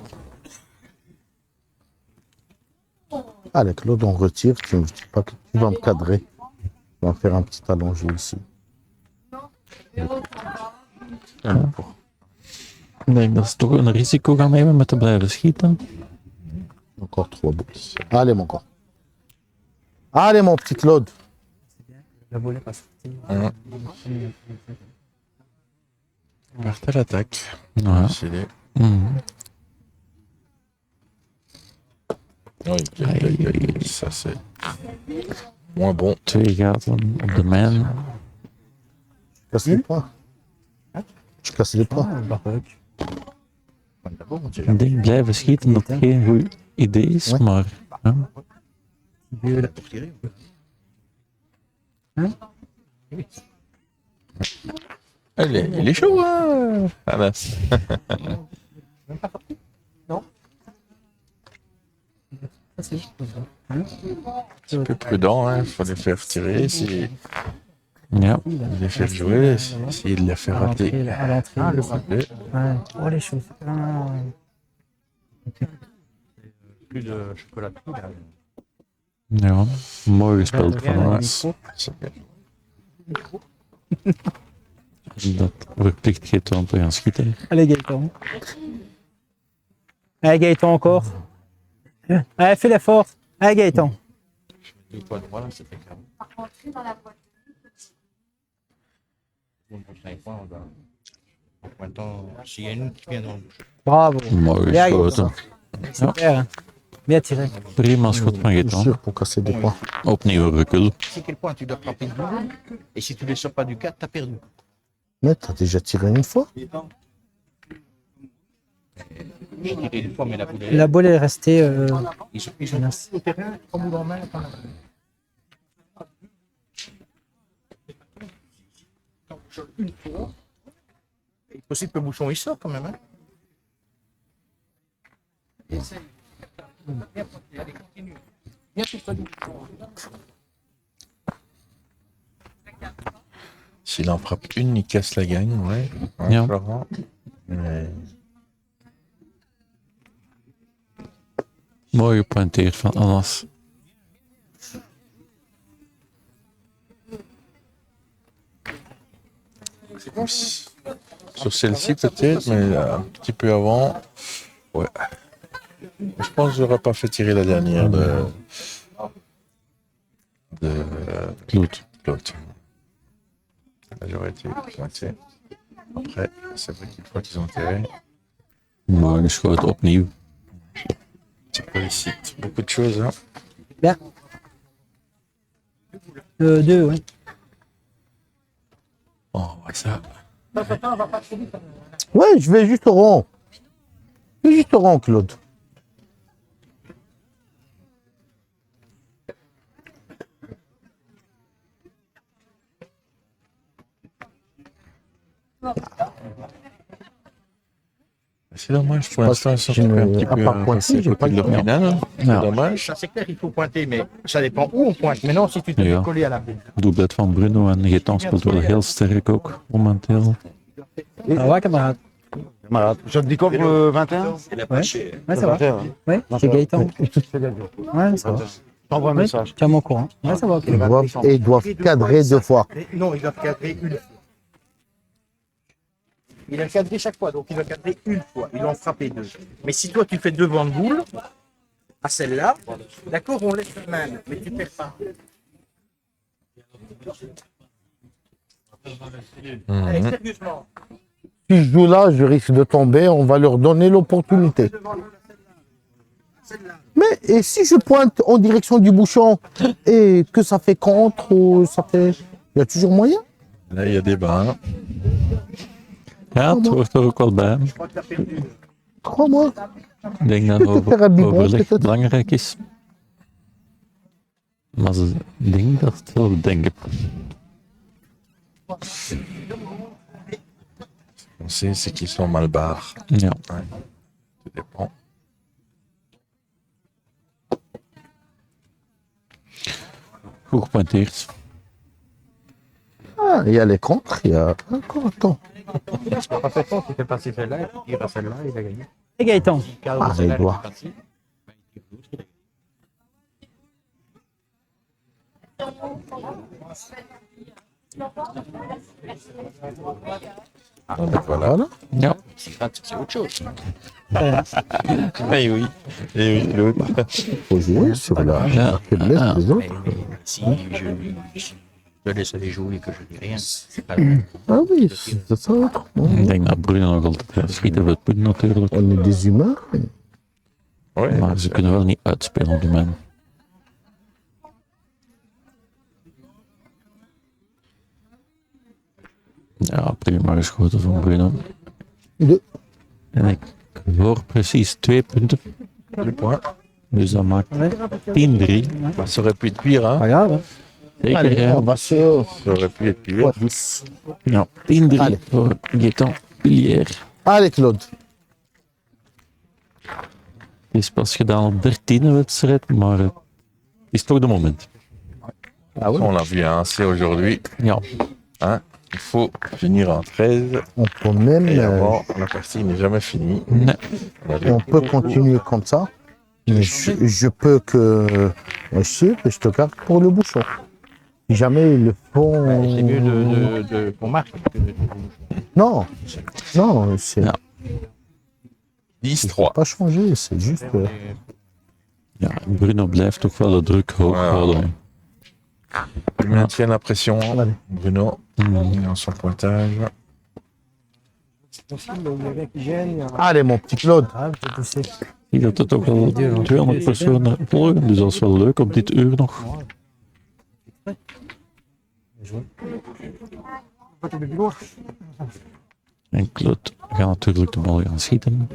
[SPEAKER 6] Allez, Claude, on retire. Tu ne dis pas que tu vas me cadrer. On va faire un petit allongé ici.
[SPEAKER 1] Ik denk dat ze toch een risico gaan nemen met te blijven schieten.
[SPEAKER 6] Encore 3 boules. Allez, mon corps. Allez, mon petit Claude.
[SPEAKER 5] La volée pas sortie.
[SPEAKER 3] Part à l'attaque.
[SPEAKER 1] Ja.
[SPEAKER 3] Décidé.
[SPEAKER 1] Mhm.
[SPEAKER 3] Oui, ça c'est moins bon.
[SPEAKER 1] 2 gaten op de mijn.
[SPEAKER 6] Casse les points. Je casse les points.
[SPEAKER 5] Ah, barbuck.
[SPEAKER 7] D'abord, on tire.
[SPEAKER 1] Ik denk blijven schieten dat geen goed idee is,
[SPEAKER 6] Ouais.
[SPEAKER 1] maar ja.
[SPEAKER 5] Vieux, là.
[SPEAKER 7] Pour tirer.
[SPEAKER 3] Il est chaud, hein, Anas. Un peu prudent, il faut les faire tirer. Si
[SPEAKER 1] Ja.
[SPEAKER 3] il les fait jouer, s'il les fait
[SPEAKER 5] À l'entrée,
[SPEAKER 3] rater.
[SPEAKER 5] là, à l'entrée.
[SPEAKER 7] Ah, le
[SPEAKER 5] ici.
[SPEAKER 7] vent.
[SPEAKER 5] Ouais. Oh, les choses. Ah.
[SPEAKER 7] Plus de chocolaterie là.
[SPEAKER 1] Ja, mooi gespeeld van
[SPEAKER 5] Ja,
[SPEAKER 1] ons.
[SPEAKER 3] C'est bien.
[SPEAKER 1] Dat verplicht geeft om te gaan schieten.
[SPEAKER 5] Allez, Gaëtan. Allez, Gaëtan, encore. Allez, fais l'effort. Allez, Gaëtan.
[SPEAKER 7] 2 points droit là, c'était carré. Pour 5 points, on va. En pointant, s'il y a une qui vient dans le bouche.
[SPEAKER 5] Bravo.
[SPEAKER 1] Mooi
[SPEAKER 5] Ja,
[SPEAKER 1] geschoten.
[SPEAKER 5] Super. Hein. Bien tiré.
[SPEAKER 1] Prima schot van
[SPEAKER 6] Je suis
[SPEAKER 1] Gaëtan.
[SPEAKER 6] sûr pour casser des points.
[SPEAKER 1] Opnieuw een recul.
[SPEAKER 7] C'est quel point tu dois frapper le double. Et si tu ne les sors pas du 4, tu as perdu.
[SPEAKER 6] Mais t'as déjà tiré une fois.
[SPEAKER 7] J'ai tiré une fois, mais la boule est.
[SPEAKER 5] La balle est restée.
[SPEAKER 7] Ils sont
[SPEAKER 5] Mince.
[SPEAKER 7] au terrain, 3 boules en main. Attends. Une fois. Il est possible que le bouchon il sort quand même. Hein. Allez, continue. Viens tout près du bouchon.
[SPEAKER 3] S'il en frappe une, il casse la gagne, ouais.
[SPEAKER 1] Ja.
[SPEAKER 3] Florent. Mais
[SPEAKER 1] Mooi gepointeerd van Anas.
[SPEAKER 3] sur celle-ci peut-être, mais un petit peu avant. Ouais. Je pense que j'aurais pas fait tirer la dernière de
[SPEAKER 1] Claude.
[SPEAKER 3] Claude. Là, j'aurais été pointé. Après, c'est vrai qu'une fois qu'ils ont tiré,
[SPEAKER 1] Mooi geschoten opnieuw.
[SPEAKER 3] c'est pas ici. Beaucoup de choses, hein.
[SPEAKER 5] Bien. 2, ouais.
[SPEAKER 3] Bon, on voit ça.
[SPEAKER 6] Ouais, je vais juste au rond. Je vais juste au rond, Claude.
[SPEAKER 3] C'est dommage, pour l'instant, ils sont
[SPEAKER 6] je ne-
[SPEAKER 3] un petit
[SPEAKER 6] à
[SPEAKER 3] peu
[SPEAKER 6] part pointer,
[SPEAKER 3] passés à
[SPEAKER 6] j'ai
[SPEAKER 3] côté
[SPEAKER 6] pas
[SPEAKER 3] de leur
[SPEAKER 6] le temps.
[SPEAKER 3] finale. C'est
[SPEAKER 1] Ja.
[SPEAKER 3] dommage.
[SPEAKER 7] Ça, c'est clair, il faut pointer, mais ça dépend où on pointe. Maintenant, si tu te
[SPEAKER 1] Ja.
[SPEAKER 7] fais coller à la boule.
[SPEAKER 1] Doelpunt van Bruno en Gaëtan speelt wel heel sterk ook momenteel.
[SPEAKER 5] Ça va, camarade?
[SPEAKER 2] Camarade. Je te dis quoi pour le 21?
[SPEAKER 5] Ouais, ça va. Ouais, c'est Gaëtan. Ouais, ça va.
[SPEAKER 2] T'envoies un
[SPEAKER 5] Ouais,
[SPEAKER 2] message.
[SPEAKER 5] tiens-moi au courant. Ouais, ça va, ok.
[SPEAKER 6] Ils doivent cadrer 2 fois.
[SPEAKER 7] Non, il doit cadrer une fois. Il a cadré chaque fois, donc il doit cadrer une fois. Il en frappé 2. Mais si toi, tu fais devant de boule, à celle-là, d'accord, on laisse la main, mais tu perds pas. Allez, sérieusement.
[SPEAKER 6] Si je joue là, je risque de tomber. On va leur donner l'opportunité. Mais et si je pointe en direction du bouchon et que ça fait contre ou ça fait... Il y a toujours moyen.
[SPEAKER 3] Là, il y a des bains.
[SPEAKER 1] Ja, het hoort er ook wel bij.
[SPEAKER 6] Crois-moi.
[SPEAKER 1] Ik denk dat
[SPEAKER 6] Peut-être un biberon,
[SPEAKER 1] overleg
[SPEAKER 6] peut-être.
[SPEAKER 1] belangrijk is. Maar ik denk dat het wel denken.
[SPEAKER 3] On sait, c'est qu'ils sont mal barres.
[SPEAKER 1] Ja.
[SPEAKER 3] Tout dépend.
[SPEAKER 1] Goed gepointeerd.
[SPEAKER 6] Ah, il y a les contres. Il y a... Encore, attends.
[SPEAKER 7] Parfaitement, tu fais passer celle-là, il tire à celle-là, il a gagné.
[SPEAKER 5] Et Gaëtan?
[SPEAKER 7] Cadre
[SPEAKER 6] Ah,
[SPEAKER 7] celle-là,
[SPEAKER 6] il doit.
[SPEAKER 7] il est passé.
[SPEAKER 3] Voilà.
[SPEAKER 1] Ja.
[SPEAKER 7] C'est autre chose.
[SPEAKER 3] Eh oui. Et oui, l'autre.
[SPEAKER 6] Faut jouer sur la faiblesse des autres.
[SPEAKER 7] Si je laisse les jouer et que je dis rien, c'est pas le
[SPEAKER 6] Ah oui, c'est ça autrement.
[SPEAKER 1] Ik denk dat Bruno nog altijd gaat schieten voor het punt natuurlijk.
[SPEAKER 6] On est des humains.
[SPEAKER 3] Ouais,
[SPEAKER 1] Maar ze kunnen wel niet uitspelen op de man. Ja, prima geschoten van Bruno.
[SPEAKER 6] De-
[SPEAKER 1] En ik hoor precies 2 punten.
[SPEAKER 3] le point.
[SPEAKER 1] Dus dat maakt 10-3.
[SPEAKER 3] Bah, ça aurait pu être pire, hein.
[SPEAKER 5] Pas grave. Hein.
[SPEAKER 1] Zeker,
[SPEAKER 6] Allez,
[SPEAKER 1] ja.
[SPEAKER 6] on va se...
[SPEAKER 3] Ça aurait pu être pire.
[SPEAKER 6] Ouais, 10.
[SPEAKER 1] Ja, 10-3
[SPEAKER 6] Allee.
[SPEAKER 1] voor Gaëtan Pillier.
[SPEAKER 6] Allez, Claude.
[SPEAKER 1] Het is pas gedaan op 13e wedstrijd, maar het is toch de moment.
[SPEAKER 6] Ah oui.
[SPEAKER 3] On l'a vu, hein, c'est aujourd'hui.
[SPEAKER 1] Ja,
[SPEAKER 3] Hein. Il faut finir en 13.
[SPEAKER 6] On peut même...
[SPEAKER 3] Et avant, la partie n'est jamais finie.
[SPEAKER 1] nee.
[SPEAKER 6] on peut continuer comme ça. Mais je peux que... Moi, je te garde pour le bouchon. Si jamais ils le font...
[SPEAKER 7] C'est mieux qu'on marque.
[SPEAKER 6] Non. Non, c'est...
[SPEAKER 1] Non.
[SPEAKER 3] 10-3.
[SPEAKER 6] pas changé, c'est juste...
[SPEAKER 1] Ja, Bruno blijft toch wel de druk hoog
[SPEAKER 3] Ja.
[SPEAKER 1] houden.
[SPEAKER 3] Il maintient la pression.
[SPEAKER 6] Allez.
[SPEAKER 3] Bruno, dans son pointage.
[SPEAKER 6] Allez, mon petit Claude.
[SPEAKER 5] Grave, j'ai poussé.
[SPEAKER 1] Ik zie dat er toch wel 200 personen volgen, dus dat is wel leuk op dit uur nog. En Klut gaat natuurlijk de bal gaan schieten.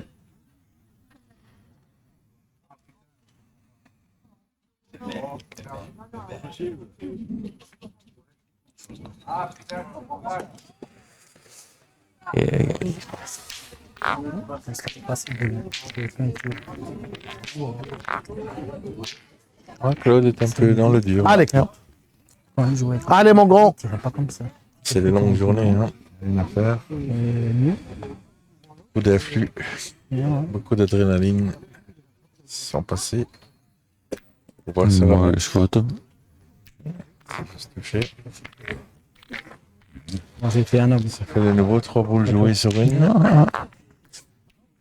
[SPEAKER 3] Ouais, Claude est un peu dans le dur.
[SPEAKER 6] Allez, Claude.
[SPEAKER 5] Ouais, jouer.
[SPEAKER 6] Allez, mon grand.
[SPEAKER 5] Tirais pas comme ça.
[SPEAKER 3] C'est des longues journées, hein. Rien à faire.
[SPEAKER 5] Mieux.
[SPEAKER 3] Beaucoup d'afflux,
[SPEAKER 5] Bien, ouais.
[SPEAKER 3] beaucoup d'adrénaline sont passés. On voit ça
[SPEAKER 1] Mooi
[SPEAKER 3] va
[SPEAKER 1] geschoten.
[SPEAKER 3] se toucher.
[SPEAKER 5] Moi, j'ai fait un homme.
[SPEAKER 3] Ça fait de nouveau 3 boules jouées sur une.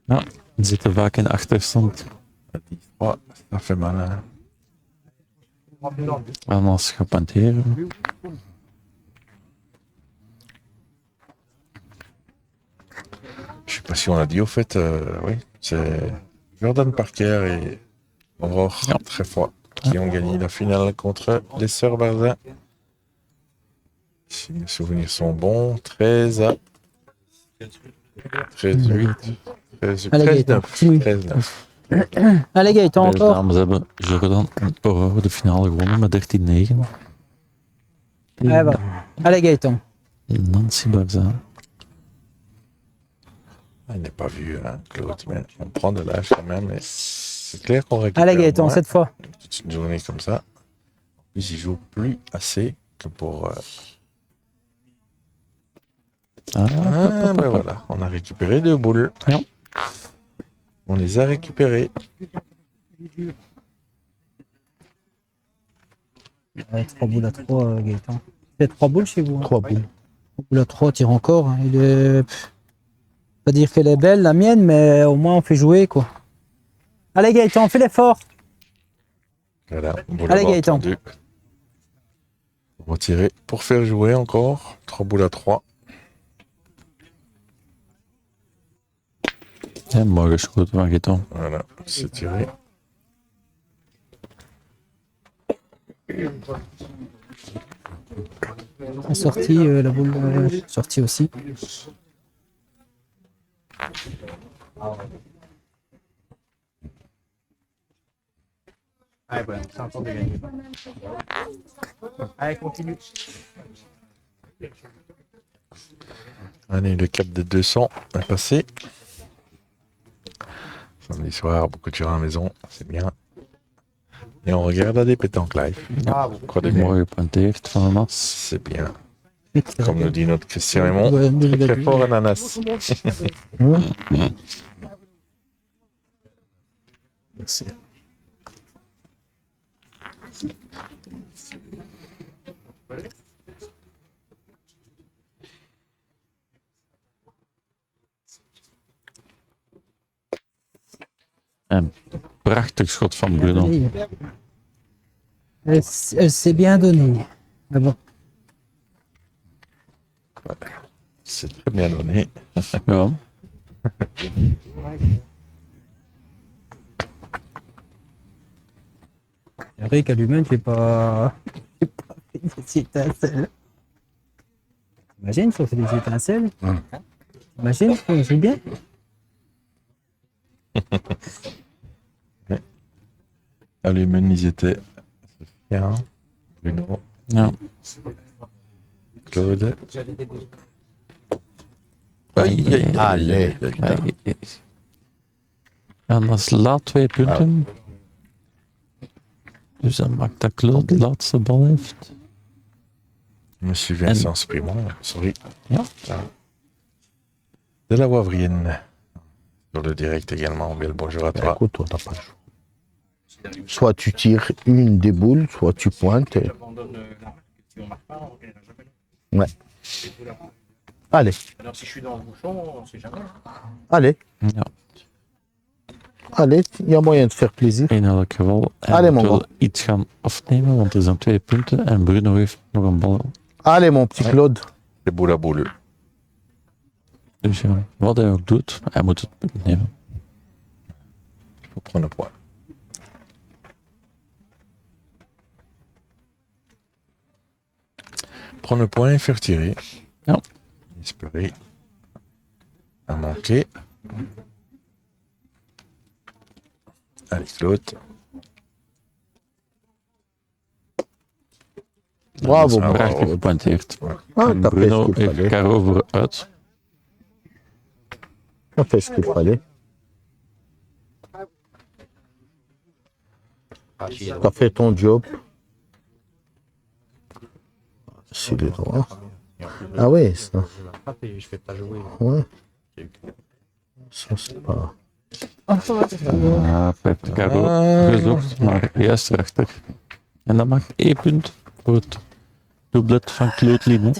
[SPEAKER 1] Ja, die zitten vaak in achterstand.
[SPEAKER 3] 10-3, ça fait mal. Hein.
[SPEAKER 1] En als je panteren.
[SPEAKER 3] Je sais pas si on l'a dit au fait, oui, c'est Jordan Parker et Aurore très fort qui ont gagné la finale contre les Sœurs Barzin. Si mes souvenirs sont bons, 13 à 13-8, 13-9,
[SPEAKER 5] Allez, Gaëtan, continue.
[SPEAKER 3] 13-9.
[SPEAKER 5] Allez, Gaëtan,
[SPEAKER 1] De
[SPEAKER 5] encore.
[SPEAKER 1] dames hebben Jordan en Aurore de finale gewonnen met 13-9.
[SPEAKER 5] Allez, va. Allez, Gaëtan.
[SPEAKER 1] Nancy Barzin
[SPEAKER 3] Il n'est pas vu, hein, Claude, mais on prend de l'âge quand même. Mais c'est clair qu'on récupère
[SPEAKER 5] Allez, Gaëtan,
[SPEAKER 3] moins.
[SPEAKER 5] cette fois.
[SPEAKER 3] Toute une journée comme ça. En plus, il joue plus assez que pour... Ah, ben voilà, on a récupéré 2 boules.
[SPEAKER 1] Ja.
[SPEAKER 3] On les a récupérées.
[SPEAKER 5] Ouais, 3 boules à 3, Gaëtan. C'est 3 boules chez vous. Hein.
[SPEAKER 6] 3 boules.
[SPEAKER 5] 3 boules à 3, tire encore. Hein. Il est... Pas dire qu'elle est belle, la mienne, mais au moins on fait jouer, quoi. Allez, Gaëtan, fais l'effort.
[SPEAKER 3] Voilà, vous
[SPEAKER 5] Allez,
[SPEAKER 3] l'avez
[SPEAKER 5] Gaëtan.
[SPEAKER 3] entendu. Retirer pour faire jouer encore. 3 boules à 3.
[SPEAKER 1] Ja, mooi geschoten van Gaëtan.
[SPEAKER 3] Voilà, c'est tiré.
[SPEAKER 5] Sortie, la boule sortie aussi.
[SPEAKER 7] Allez, voilà, c'est encore de gagner. Allez, continue.
[SPEAKER 3] Allez, le cap des 200 est passé. Samedi soir, beaucoup de gens à la maison, c'est bien. Et on regarde à des pétanques live. Quoi de mieux?
[SPEAKER 1] Mooi gepointeerd van een as.
[SPEAKER 3] C'est bien. Comme nous dit notre Christian Raymond,
[SPEAKER 5] Ouais,
[SPEAKER 3] très fort ananas.
[SPEAKER 6] Merci.
[SPEAKER 1] En prachtig schot van Bruno.
[SPEAKER 5] Elle s'est bien donnée. Mais bon,
[SPEAKER 3] C'est très bien donné.
[SPEAKER 1] Ja.
[SPEAKER 5] c'est vrai qu'à lui-même, j'ai pas fait des étincelles. T'imagines si on fait des étincelles? T'imagines si on joue bien?
[SPEAKER 3] À l'humain, ils étaient Sophia, Bruno,
[SPEAKER 1] Ja.
[SPEAKER 3] Claude. Aïe, aïe,
[SPEAKER 6] Allez.
[SPEAKER 1] En als laat 2 punten. Dus dan maakt dat Claude de laatste bal heeft.
[SPEAKER 3] Monsieur Vincent Sprimont, sorry.
[SPEAKER 1] Ja.
[SPEAKER 3] De la Wavrienne. Sur le direct également, bien le bonjour à toi.
[SPEAKER 6] Écoute, on n'a pas le choix. Soit tu tires une des boules, soit tu pointes. Et...
[SPEAKER 7] J'abandonne la marque. Si on marque pas, on gagnera jamais.
[SPEAKER 6] Ouais. Allez,
[SPEAKER 7] Alors, si je suis dans le bouchon, on sait jamais.
[SPEAKER 6] allez,
[SPEAKER 1] Ja.
[SPEAKER 6] allez, il y a moyen de faire plaisir.
[SPEAKER 1] In elk geval. Hij
[SPEAKER 6] Allee,
[SPEAKER 1] moet
[SPEAKER 6] Mongo.
[SPEAKER 1] wel iets gaan afnemen, want er zijn 2 punten. En Bruno heeft nog een bal.
[SPEAKER 6] Allez, mon petit Claude.
[SPEAKER 3] C'est boule à boule.
[SPEAKER 1] Dus ja, wat hij ook doet, hij moet het punt nemen.
[SPEAKER 3] Il faut prendre le point. Prendre le point et faire tirer.
[SPEAKER 1] Ja.
[SPEAKER 3] Espérer. À manquer. Allez, Claude.
[SPEAKER 6] Bravo,
[SPEAKER 3] Ah,
[SPEAKER 1] Prachtig
[SPEAKER 3] bravo.
[SPEAKER 1] gepointeerd.
[SPEAKER 6] Ah,
[SPEAKER 1] En
[SPEAKER 6] t'as fait ce
[SPEAKER 1] Bruno
[SPEAKER 6] qu'il
[SPEAKER 1] heeft
[SPEAKER 6] fallait.
[SPEAKER 1] elkaar over uit.
[SPEAKER 6] T'as fait ce qu'il fallait. T'as fait ton job. C'est les droits. Ah ouais, ça.
[SPEAKER 7] Je fais pas jouer.
[SPEAKER 6] Ouais. Ça, c'est pas...
[SPEAKER 1] Hij heeft elkaar gezocht, maar juist erachter. En dat maakt 1 punt voor het doublet van Claude Line.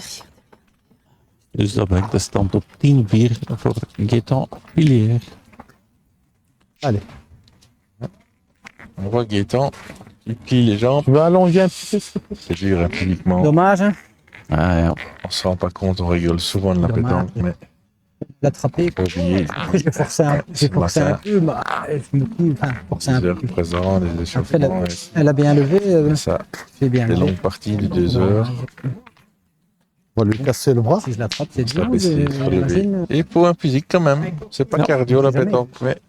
[SPEAKER 1] Dus dat brengt de stand op 10-4 voor Gaëtan Pilier.
[SPEAKER 6] Allez.
[SPEAKER 3] On voit Gaëtan qui plie les jambes.
[SPEAKER 6] Tu veux allonger un petit peu, s'il te plaît?
[SPEAKER 3] C'est dur hein, physiquement.
[SPEAKER 5] Dommage, hein?
[SPEAKER 1] Ah ja,
[SPEAKER 3] On se rend pas compte, on rigole souvent de la
[SPEAKER 5] Dommage.
[SPEAKER 3] pétanque, mais
[SPEAKER 5] L'attraper.
[SPEAKER 3] faut pas oublier.
[SPEAKER 5] Après, j'ai forcé un peu, mais je me dis, enfin, forcé un
[SPEAKER 3] Des
[SPEAKER 5] peu.
[SPEAKER 3] heures présentes, des
[SPEAKER 5] Après,
[SPEAKER 3] échauffements, et
[SPEAKER 5] elle a bien levé,
[SPEAKER 3] ça,
[SPEAKER 5] c'est bien
[SPEAKER 3] des
[SPEAKER 5] levé.
[SPEAKER 3] longues parties de 2 heures.
[SPEAKER 6] On va lui casser le bras.
[SPEAKER 5] Si je l'attrape, c'est
[SPEAKER 3] On se la
[SPEAKER 5] dur,
[SPEAKER 3] baisser, se relever.
[SPEAKER 5] j'imagine.
[SPEAKER 3] Et pour un physique quand même, c'est pas
[SPEAKER 1] Non,
[SPEAKER 3] cardio la
[SPEAKER 5] jamais.
[SPEAKER 3] pétanque, mais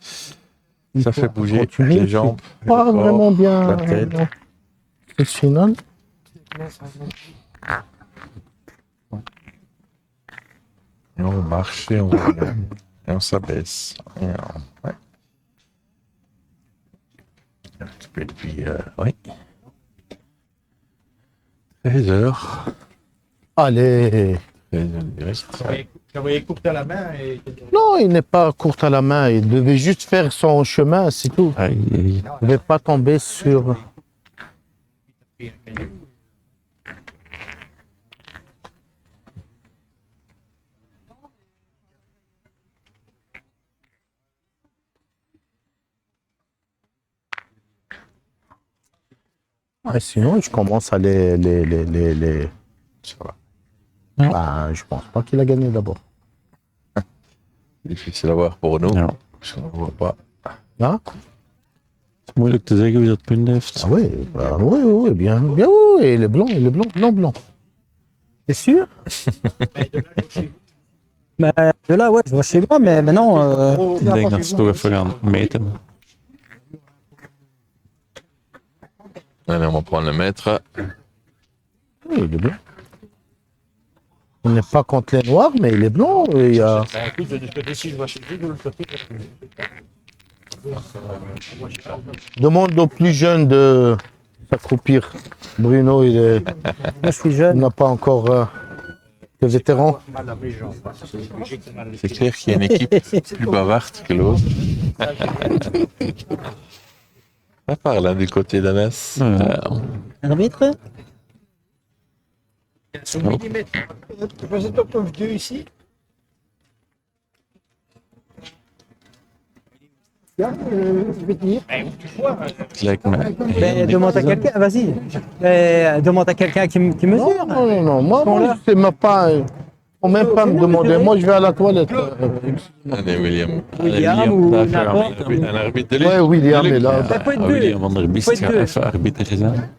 [SPEAKER 6] Il
[SPEAKER 3] ça
[SPEAKER 6] faut
[SPEAKER 3] fait bouger
[SPEAKER 6] continuer,
[SPEAKER 3] les jambes, le
[SPEAKER 6] Pas
[SPEAKER 3] corps.
[SPEAKER 6] vraiment bien.
[SPEAKER 3] la tête.
[SPEAKER 6] Le final.
[SPEAKER 3] Et on marche et on regarde. Et on s'abaisse. Ouais. Un petit peu depuis, oui. 13h.
[SPEAKER 6] Allez.
[SPEAKER 3] 13h direct.
[SPEAKER 7] Je voyais courte à la main et.
[SPEAKER 6] Non, il n'est pas court à la main. Il devait juste faire son chemin, c'est tout.
[SPEAKER 1] Aïe, aïe.
[SPEAKER 6] Il ne devait pas tomber sur... Ouais, sinon, je commence à les...
[SPEAKER 3] Ça va.
[SPEAKER 6] Bah, je pense pas qu'il a gagné d'abord.
[SPEAKER 3] Difficile à voir pour nous.
[SPEAKER 1] Ja.
[SPEAKER 3] Parce qu'on ne voit pas.
[SPEAKER 6] Hein?
[SPEAKER 1] Het is moeilijk te zeggen wie dat punt heeft.
[SPEAKER 6] Ah oui, bah, oui, bien, oui, il est blanc. T'es sûr?
[SPEAKER 5] Bah, de là, ouais, je vois chez moi, mais maintenant.
[SPEAKER 1] Ik denk dat ze toch even gaan meten.
[SPEAKER 3] Allez, on va prendre le maître.
[SPEAKER 6] Oui, il est blanc. Il n'est pas contre les noirs, mais il est blanc. Il y a...
[SPEAKER 7] Écoute, de ce côté-ci, je vois chez lui, de l'autre côté.
[SPEAKER 6] Demande aux plus jeunes de s'accroupir. Bruno,
[SPEAKER 5] Moi, je suis
[SPEAKER 6] il
[SPEAKER 5] jeune.
[SPEAKER 6] n'a pas encore de vétéran.
[SPEAKER 3] C'est clair qu'il y a une équipe plus bavarde que l'autre. Ça parle hein, du côté d'Anas.
[SPEAKER 5] Arbitre?
[SPEAKER 7] Son millimètre. Tu faisais top of 2 ici. Je vais tenir.
[SPEAKER 1] Lijkt me.
[SPEAKER 5] Ben, demande à quelqu'un, vas-y. Demande à quelqu'un qui mesure.
[SPEAKER 6] Non. Moi c'est même pas... Faut même pas me demander. Moi, je vais à la toilette.
[SPEAKER 3] Allez, William.
[SPEAKER 5] William ou
[SPEAKER 1] daar
[SPEAKER 5] n'importe.
[SPEAKER 1] gaan we.
[SPEAKER 3] Un arbitre de
[SPEAKER 6] Ouais,
[SPEAKER 3] lutte.
[SPEAKER 6] William est là.
[SPEAKER 5] Ça peut être
[SPEAKER 1] Ah,
[SPEAKER 5] deux.
[SPEAKER 1] William van der Biest
[SPEAKER 5] Faut être
[SPEAKER 1] gaat
[SPEAKER 5] deux.
[SPEAKER 1] even arbiter zijn.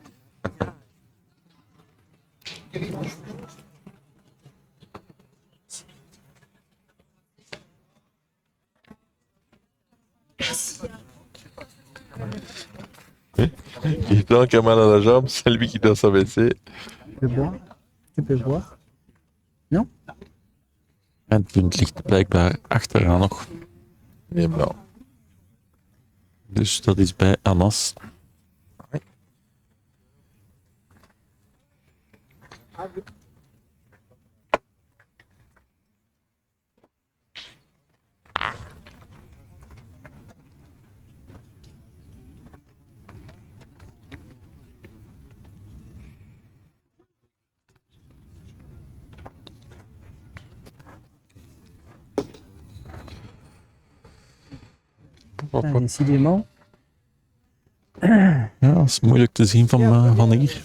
[SPEAKER 3] Il est qui a mal à la jambe, c'est lui qui doit s'abaisser.
[SPEAKER 5] Tu peux boire? Tu peux boire?
[SPEAKER 1] En het punt ligt blijkbaar achteraan nog.
[SPEAKER 3] Il est blanc.
[SPEAKER 1] Dus dat is bij Anas.
[SPEAKER 5] Putain, décidément.
[SPEAKER 1] Ja, dat is moeilijk te zien van hier.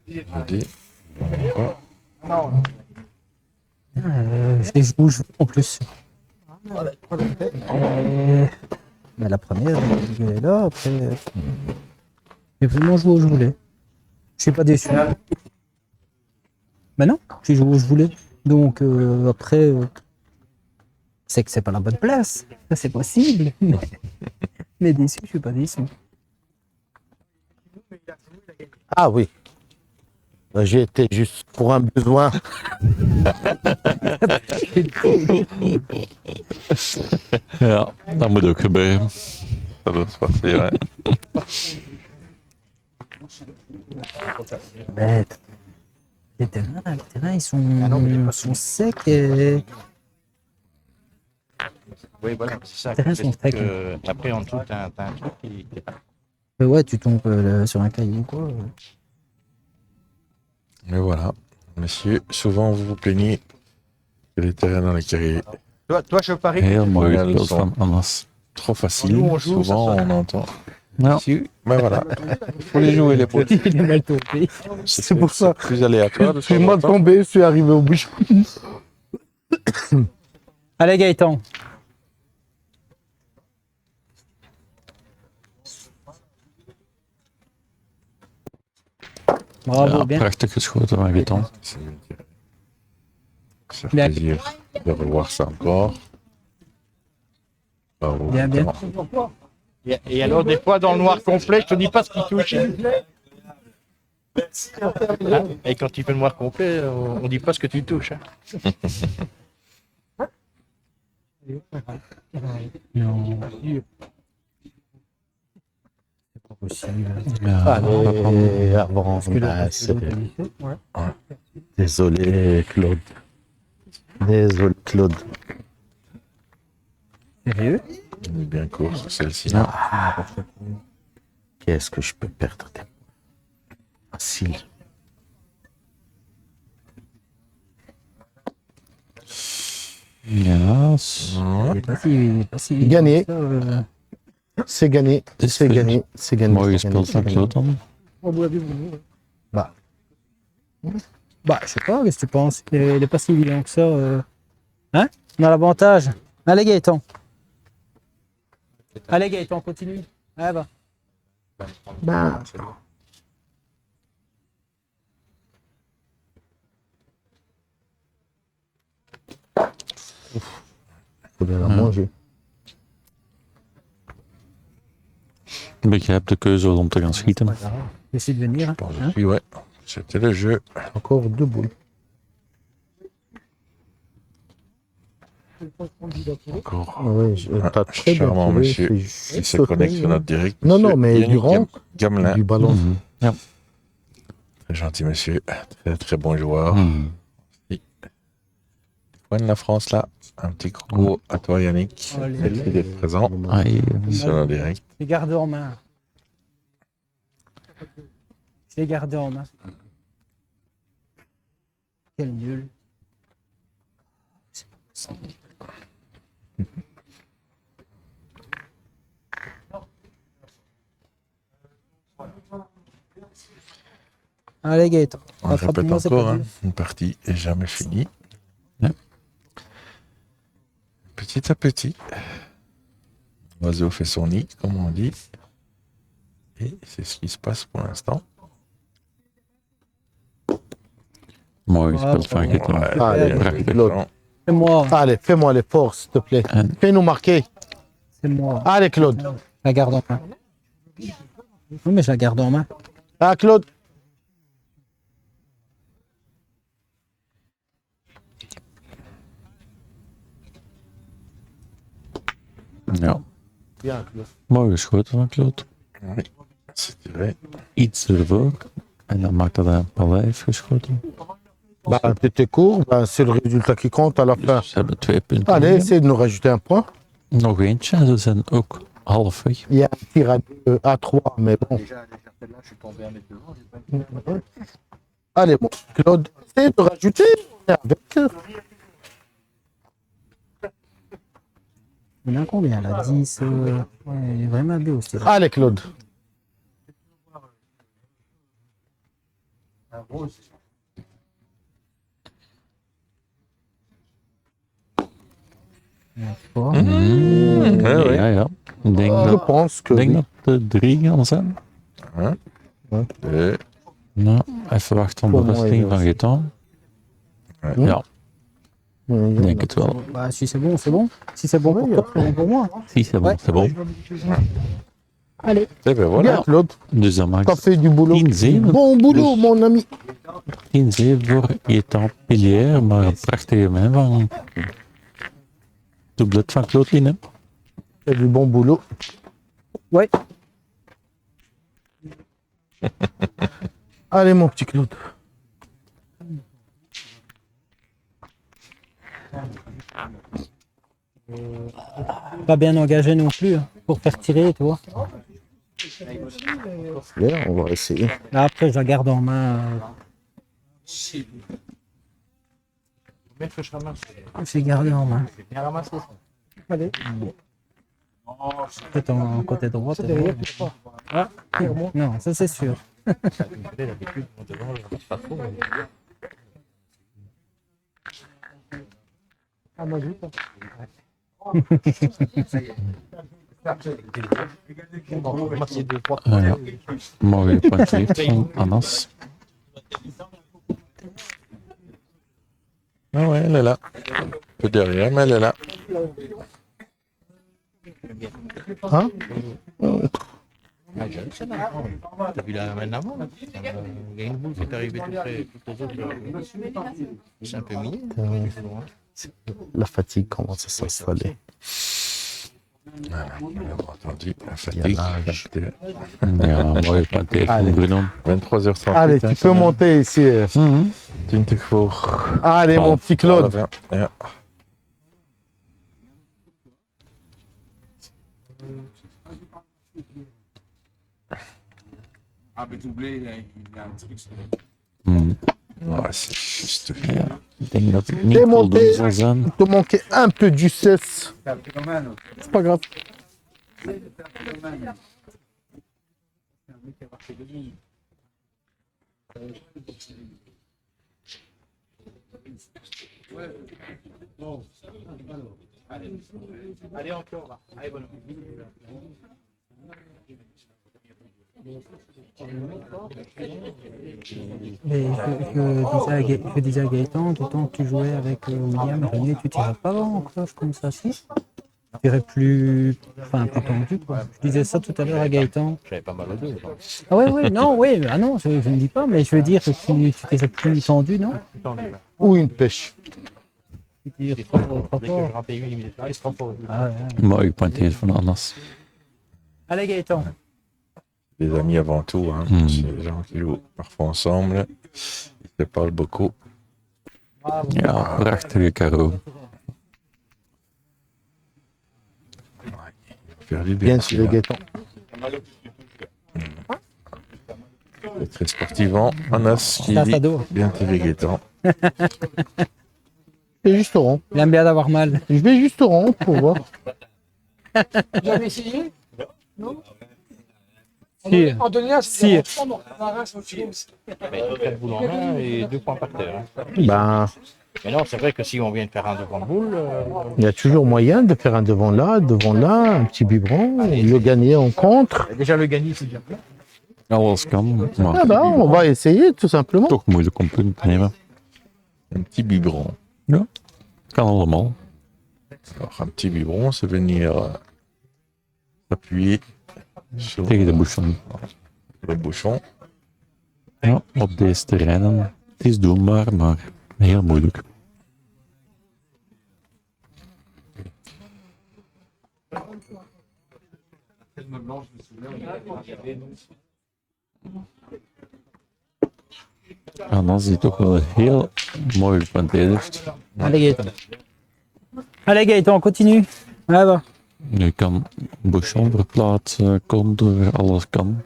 [SPEAKER 3] Je dis.
[SPEAKER 5] Je les joue en plus. Mais la première, je vais là, après. J'ai vraiment joué où je voulais. Je suis pas déçu. Mais non, j'ai joué où je voulais. Donc après, c'est que c'est pas la bonne place. Ça c'est possible. Mais déçu, je suis pas déçu.
[SPEAKER 6] Ah oui. J'ai été juste pour un besoin.
[SPEAKER 1] Ja, dat moet ook gebeuren.
[SPEAKER 3] Ça doit se passer, ouais.
[SPEAKER 5] Bête. Les terrains, ils sont secs et.
[SPEAKER 7] Oui, voilà, c'est ça.
[SPEAKER 5] Terrain sont secs.
[SPEAKER 7] Après, en dessous, t'as un truc qui est pas.
[SPEAKER 5] Ouais, tu tombes sur un caillou ou quoi.
[SPEAKER 3] Mais voilà. Monsieur, souvent vous vous plaignez que les terrains dans les carrés
[SPEAKER 7] Toi, je parie.
[SPEAKER 1] Heel mooi
[SPEAKER 3] Ja,
[SPEAKER 1] gespeeld
[SPEAKER 3] dat
[SPEAKER 1] van Anas.
[SPEAKER 3] trop faciles.
[SPEAKER 7] Nous, on joue,
[SPEAKER 3] Souvent
[SPEAKER 7] ça sonne.
[SPEAKER 3] on entend.
[SPEAKER 1] Ja.
[SPEAKER 3] Si, mais voilà. Il faut les jouer les potes.
[SPEAKER 5] Il est mal tombé.
[SPEAKER 6] C'est pour ça.
[SPEAKER 3] Plus aléatoire de
[SPEAKER 6] Je suis
[SPEAKER 3] temps en
[SPEAKER 6] mal
[SPEAKER 3] temps.
[SPEAKER 6] tombé, je suis arrivé au bouchon.
[SPEAKER 5] Allez Gaëtan. Bravo,
[SPEAKER 1] Ja,
[SPEAKER 5] bien.
[SPEAKER 1] prachtig geschoten van Giton.
[SPEAKER 3] Ça fait
[SPEAKER 5] Bien.
[SPEAKER 3] plaisir de revoir ça encore. Bravo.
[SPEAKER 5] Bien, bien.
[SPEAKER 3] Vraiment.
[SPEAKER 7] Et alors, des fois, dans le noir complet, je te dis pas ce qui touche. Hein? Et quand tu fais le noir complet, on dit pas ce que tu touches. Hein?
[SPEAKER 5] Non. C'est pas possible.
[SPEAKER 6] Allez, avant.
[SPEAKER 5] Parce que là,
[SPEAKER 6] Ah,
[SPEAKER 5] parce que
[SPEAKER 6] c'est-
[SPEAKER 5] l'autre, il fait, ouais.
[SPEAKER 6] Désolé, Claude. Désolé, Claude.
[SPEAKER 5] Sérieux?
[SPEAKER 3] Elle est bien courte, celle-ci.
[SPEAKER 6] Qu'est-ce que je peux perdre des facile.
[SPEAKER 1] Ja,
[SPEAKER 5] Il est pas si. Il est pas si
[SPEAKER 6] Gagné.
[SPEAKER 5] ça,
[SPEAKER 6] C'est gagné.
[SPEAKER 1] is
[SPEAKER 6] C'est gagné. C'est gagné.
[SPEAKER 1] mooi
[SPEAKER 6] c'est gagné,
[SPEAKER 1] gespeeld van
[SPEAKER 6] c'est gagné.
[SPEAKER 1] Claude dan.
[SPEAKER 6] Bah,
[SPEAKER 5] Bah, je sais pas, qu'est-ce que tu penses? Il est pas si évident que ça. Hein? On a l'avantage. Allez, Gaëtan. Allez, Gaëtan, continue. Allez, va.
[SPEAKER 6] bah. Faut bien la manger.
[SPEAKER 1] Maar je hebt de keuze om te gaan schieten.
[SPEAKER 5] Essaye de venir.
[SPEAKER 3] Bon,
[SPEAKER 5] Hein?
[SPEAKER 3] oui, ouais. C'était le jeu.
[SPEAKER 6] Encore 2 boules.
[SPEAKER 3] Encore
[SPEAKER 6] Ah ouais, t'as très bien
[SPEAKER 3] charmant
[SPEAKER 6] trouvé,
[SPEAKER 3] monsieur
[SPEAKER 6] c'est
[SPEAKER 3] qui
[SPEAKER 6] juste
[SPEAKER 3] se
[SPEAKER 6] sauté,
[SPEAKER 3] connecte sur
[SPEAKER 6] hein.
[SPEAKER 3] notre direct.
[SPEAKER 6] Non, non,
[SPEAKER 3] Monsieur
[SPEAKER 6] mais
[SPEAKER 3] Yannick
[SPEAKER 6] durant
[SPEAKER 3] Gamelin.
[SPEAKER 6] du ballon.
[SPEAKER 1] Mhm. Ja.
[SPEAKER 3] Très gentil monsieur. Très très bon joueur.
[SPEAKER 1] Mhm.
[SPEAKER 3] Point de la France là. Un petit coucou à toi Yannick.
[SPEAKER 5] Allez.
[SPEAKER 3] Merci d'être présent
[SPEAKER 1] Ai,
[SPEAKER 3] sur notre direct.
[SPEAKER 5] Je l'ai gardé en main. Je l'ai gardé en main. Quel nul. Allez, Gaëtan.
[SPEAKER 3] On répète
[SPEAKER 5] Rattrape-moi, c'est
[SPEAKER 3] encore,
[SPEAKER 5] pas
[SPEAKER 3] hein,
[SPEAKER 5] dur.
[SPEAKER 3] une partie est jamais finie.
[SPEAKER 1] Ouais.
[SPEAKER 3] Petit à petit, l'oiseau fait son nid, comme on dit. Et c'est ce qui se passe pour l'instant.
[SPEAKER 1] mooi gespeeld van Gittel.
[SPEAKER 6] Allez,
[SPEAKER 1] Prachtig.
[SPEAKER 6] Claude.
[SPEAKER 5] C'est moi.
[SPEAKER 6] Allez, fais-moi l'effort, s'il te plaît.
[SPEAKER 1] En
[SPEAKER 6] Fais-nous marquer.
[SPEAKER 5] C'est moi.
[SPEAKER 6] Allez, Claude.
[SPEAKER 5] Je la garde en main. Oui, mais je la garde en main.
[SPEAKER 6] Ah, Claude.
[SPEAKER 1] ja,
[SPEAKER 6] Bien, Claude.
[SPEAKER 1] mooi geschoten van Claude.
[SPEAKER 3] Oui, c'est vrai.
[SPEAKER 1] Iets ervoor. En dan maakt dat een paleis geschoten.
[SPEAKER 6] Bah, t'étais court, bah, c'est le résultat qui compte à la fin.
[SPEAKER 1] Dus ze hebben 2 punten.
[SPEAKER 6] Allez,
[SPEAKER 1] liggen.
[SPEAKER 6] essaye de nous rajouter un point.
[SPEAKER 1] Nog eentje en ze zijn ook halfweg.
[SPEAKER 6] Il y a un tir à 3, mais bon.
[SPEAKER 7] Déjà, celle-là, je suis tombé à mettre devant.
[SPEAKER 6] Allez, bon, Claude, essaye de rajouter. On est avec.
[SPEAKER 5] Il en a combien là? 10. Ouais, il est vraiment beau aussi.
[SPEAKER 6] Allez, Claude.
[SPEAKER 5] Fort.
[SPEAKER 3] ouais.
[SPEAKER 1] Ja, ja. Ik denk,
[SPEAKER 6] Je
[SPEAKER 1] dat,
[SPEAKER 6] pense que
[SPEAKER 1] ik denk
[SPEAKER 6] oui.
[SPEAKER 1] dat de 3 gaan zijn.
[SPEAKER 3] Deux.
[SPEAKER 1] Nou, even wachten op de
[SPEAKER 6] Voor mij
[SPEAKER 1] bevestiging
[SPEAKER 6] wel.
[SPEAKER 1] van Gitan.
[SPEAKER 3] Ouais.
[SPEAKER 1] Ja, ik denk het wel.
[SPEAKER 5] Bah, si c'est bon, c'est bon. Si c'est bon pour toi, c'est bon pour moi.
[SPEAKER 1] Si, c'est bon,
[SPEAKER 5] Ouais.
[SPEAKER 1] c'est bon.
[SPEAKER 5] Allez.
[SPEAKER 3] Et ben voilà.
[SPEAKER 6] Bien, Claude.
[SPEAKER 1] Dus dan
[SPEAKER 6] T'as
[SPEAKER 1] maakt
[SPEAKER 6] fait du boulot.
[SPEAKER 1] 10-7.
[SPEAKER 6] Bon boulot,
[SPEAKER 1] Dus
[SPEAKER 6] mon ami.
[SPEAKER 1] 10-7 voor Gitan Pilier. Maar een prachtige man van doublet van Claude Lien, hè.
[SPEAKER 6] Fait du bon boulot.
[SPEAKER 5] Ouais.
[SPEAKER 6] Allez, mon petit Claude.
[SPEAKER 5] Pas bien engagé non plus hein, pour faire tirer, tu vois.
[SPEAKER 6] Bien, on va essayer.
[SPEAKER 5] Là, après, je la garde en main. Je l'ai gardé en main. Allez. Peut-être en côté droit. peut-être. Ah, non, ça c'est sûr.
[SPEAKER 1] Ja. Mooie punt heeft van Anas.
[SPEAKER 3] Ah ouais, elle est là. Un peu derrière, mais elle est là.
[SPEAKER 6] Hein
[SPEAKER 7] T'as vu la main avant là Il y a une boule qui est arrivée tout près. Toutes les autres, c'est un peu mignon.
[SPEAKER 6] La fatigue commence à s'installer.
[SPEAKER 3] Voilà, bien entendu, la
[SPEAKER 6] Il y a
[SPEAKER 3] fatigue.
[SPEAKER 6] l'âge.
[SPEAKER 1] Ja, mooie planteer van Bruno.
[SPEAKER 3] 23h38.
[SPEAKER 6] Allez, tu peux monter ici.
[SPEAKER 3] 20 voor
[SPEAKER 6] Allez, mon petit Claude.
[SPEAKER 3] 12, ja. Ja, c'est juste.
[SPEAKER 1] Ja, ik denk dat het niet
[SPEAKER 6] Demonté.
[SPEAKER 1] voldoende zal zijn.
[SPEAKER 6] Il te manquait un peu du cesse. C'est pas grave.
[SPEAKER 7] Allez, encore. Allez, bon.
[SPEAKER 5] Mais je disais à Gaëtan, du temps que tu jouais avec William et René, tu tirais pas en cloche comme ça, si? Tu tirais plus tendu, quoi. Je disais ça tout à l'heure à Gaëtan.
[SPEAKER 7] J'avais pas mal au dos.
[SPEAKER 5] Ah ouais, non, ouais, ah non, je ne dis pas, mais je veux dire que tu tirais plus tendu, non?
[SPEAKER 6] Ou une pêche.
[SPEAKER 5] Tu tires
[SPEAKER 7] Dès
[SPEAKER 5] trop
[SPEAKER 7] que je
[SPEAKER 5] fort.
[SPEAKER 7] rampais 8 minutes, il se trompe.
[SPEAKER 5] Ah ouais.
[SPEAKER 1] Mooie planteer van Annas.
[SPEAKER 5] Allez Gaëtan.
[SPEAKER 3] Des amis avant tout, hein. C'est des gens qui jouent parfois ensemble. Ils se parlent beaucoup.
[SPEAKER 1] Ja, prachtige Caro.
[SPEAKER 3] Faire du
[SPEAKER 6] Bien
[SPEAKER 3] bien,
[SPEAKER 6] sûr, Gaëtan.
[SPEAKER 3] c'est très sportivant. Anas qui
[SPEAKER 5] Ça,
[SPEAKER 3] dit
[SPEAKER 5] ça dort.
[SPEAKER 3] bien tiré Gaëtan.
[SPEAKER 6] Je vais juste au rond.
[SPEAKER 5] Il aime bien d'avoir mal.
[SPEAKER 6] Je vais juste au rond pour voir.
[SPEAKER 8] J'avais essayé.
[SPEAKER 5] Si.
[SPEAKER 8] Antonia,
[SPEAKER 5] Si.
[SPEAKER 8] c'était franchement, Marin, c'est autre chose.
[SPEAKER 7] 4 boules en main et 2 points par terre. Hein.
[SPEAKER 6] Ben,
[SPEAKER 7] Mais non, c'est vrai que si on vient de faire un devant de boule,
[SPEAKER 6] il y a toujours moyen de faire un devant là, un petit biberon, le gagner en contre.
[SPEAKER 7] déjà le gagner, c'est déjà plein.
[SPEAKER 1] Alles kan, maar
[SPEAKER 6] Ah ben, on va essayer tout simplement.
[SPEAKER 1] toch moeilijk om punten te nemen.
[SPEAKER 3] Un petit biberon.
[SPEAKER 1] Kan allemaal.
[SPEAKER 3] Alors, un petit biberon, c'est venir s'appuyer sur
[SPEAKER 1] Tegen de bouchon.
[SPEAKER 3] le bouchon.
[SPEAKER 1] Ja, op deze terreinen. Het is doenbaar, maar heel moeilijk. Annas die toch wel heel mooi geplanteerd heeft.
[SPEAKER 5] Allez Gaëtan. Allez Gaëtan, continue. Ah bah.
[SPEAKER 1] Je kan bouchon verplaatsen, contour, alles kan.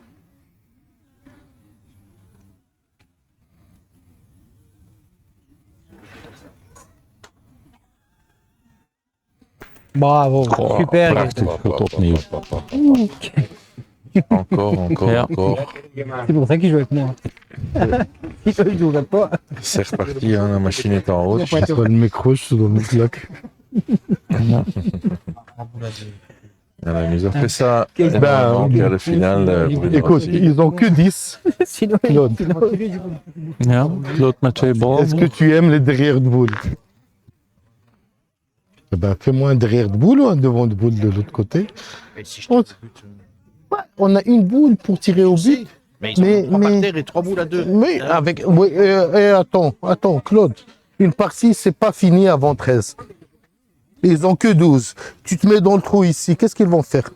[SPEAKER 5] Bravo.
[SPEAKER 1] Oh,
[SPEAKER 5] Super
[SPEAKER 1] prachtig
[SPEAKER 5] Gaëtan.
[SPEAKER 1] schot opnieuw.
[SPEAKER 3] Encore, encore,
[SPEAKER 1] Ja.
[SPEAKER 3] encore.
[SPEAKER 5] C'est pour ça qu'il joue avec moi. Il ne jouerait pas.
[SPEAKER 3] C'est reparti, hein, la machine est en route.
[SPEAKER 6] Le micro, je dois mettre là.
[SPEAKER 3] Elle nous a fait ça
[SPEAKER 5] Ben,
[SPEAKER 3] énormément, quart de finale. Bruno
[SPEAKER 6] Écoute,
[SPEAKER 3] aussi.
[SPEAKER 6] ils ont que 10.
[SPEAKER 5] Sinon,
[SPEAKER 6] Claude.
[SPEAKER 1] Ja, Claude met 2
[SPEAKER 6] Est-ce que
[SPEAKER 1] ballen.
[SPEAKER 6] tu aimes les derrière de boule? Eh ben, fais-moi un derrière de boule ou un devant de boule de l'autre côté.
[SPEAKER 7] Et si je
[SPEAKER 6] On, ouais, on a une boule pour tirer au but.
[SPEAKER 7] Mais ils sont
[SPEAKER 6] Mais-
[SPEAKER 7] 3
[SPEAKER 6] mais-
[SPEAKER 7] par terre et 3 boules à 2.
[SPEAKER 6] Mais avec. Oui, attends, Claude. Une partie, c'est pas fini avant 13. Ils ont que 12. Tu te mets dans le trou ici, qu'est-ce qu'ils vont faire?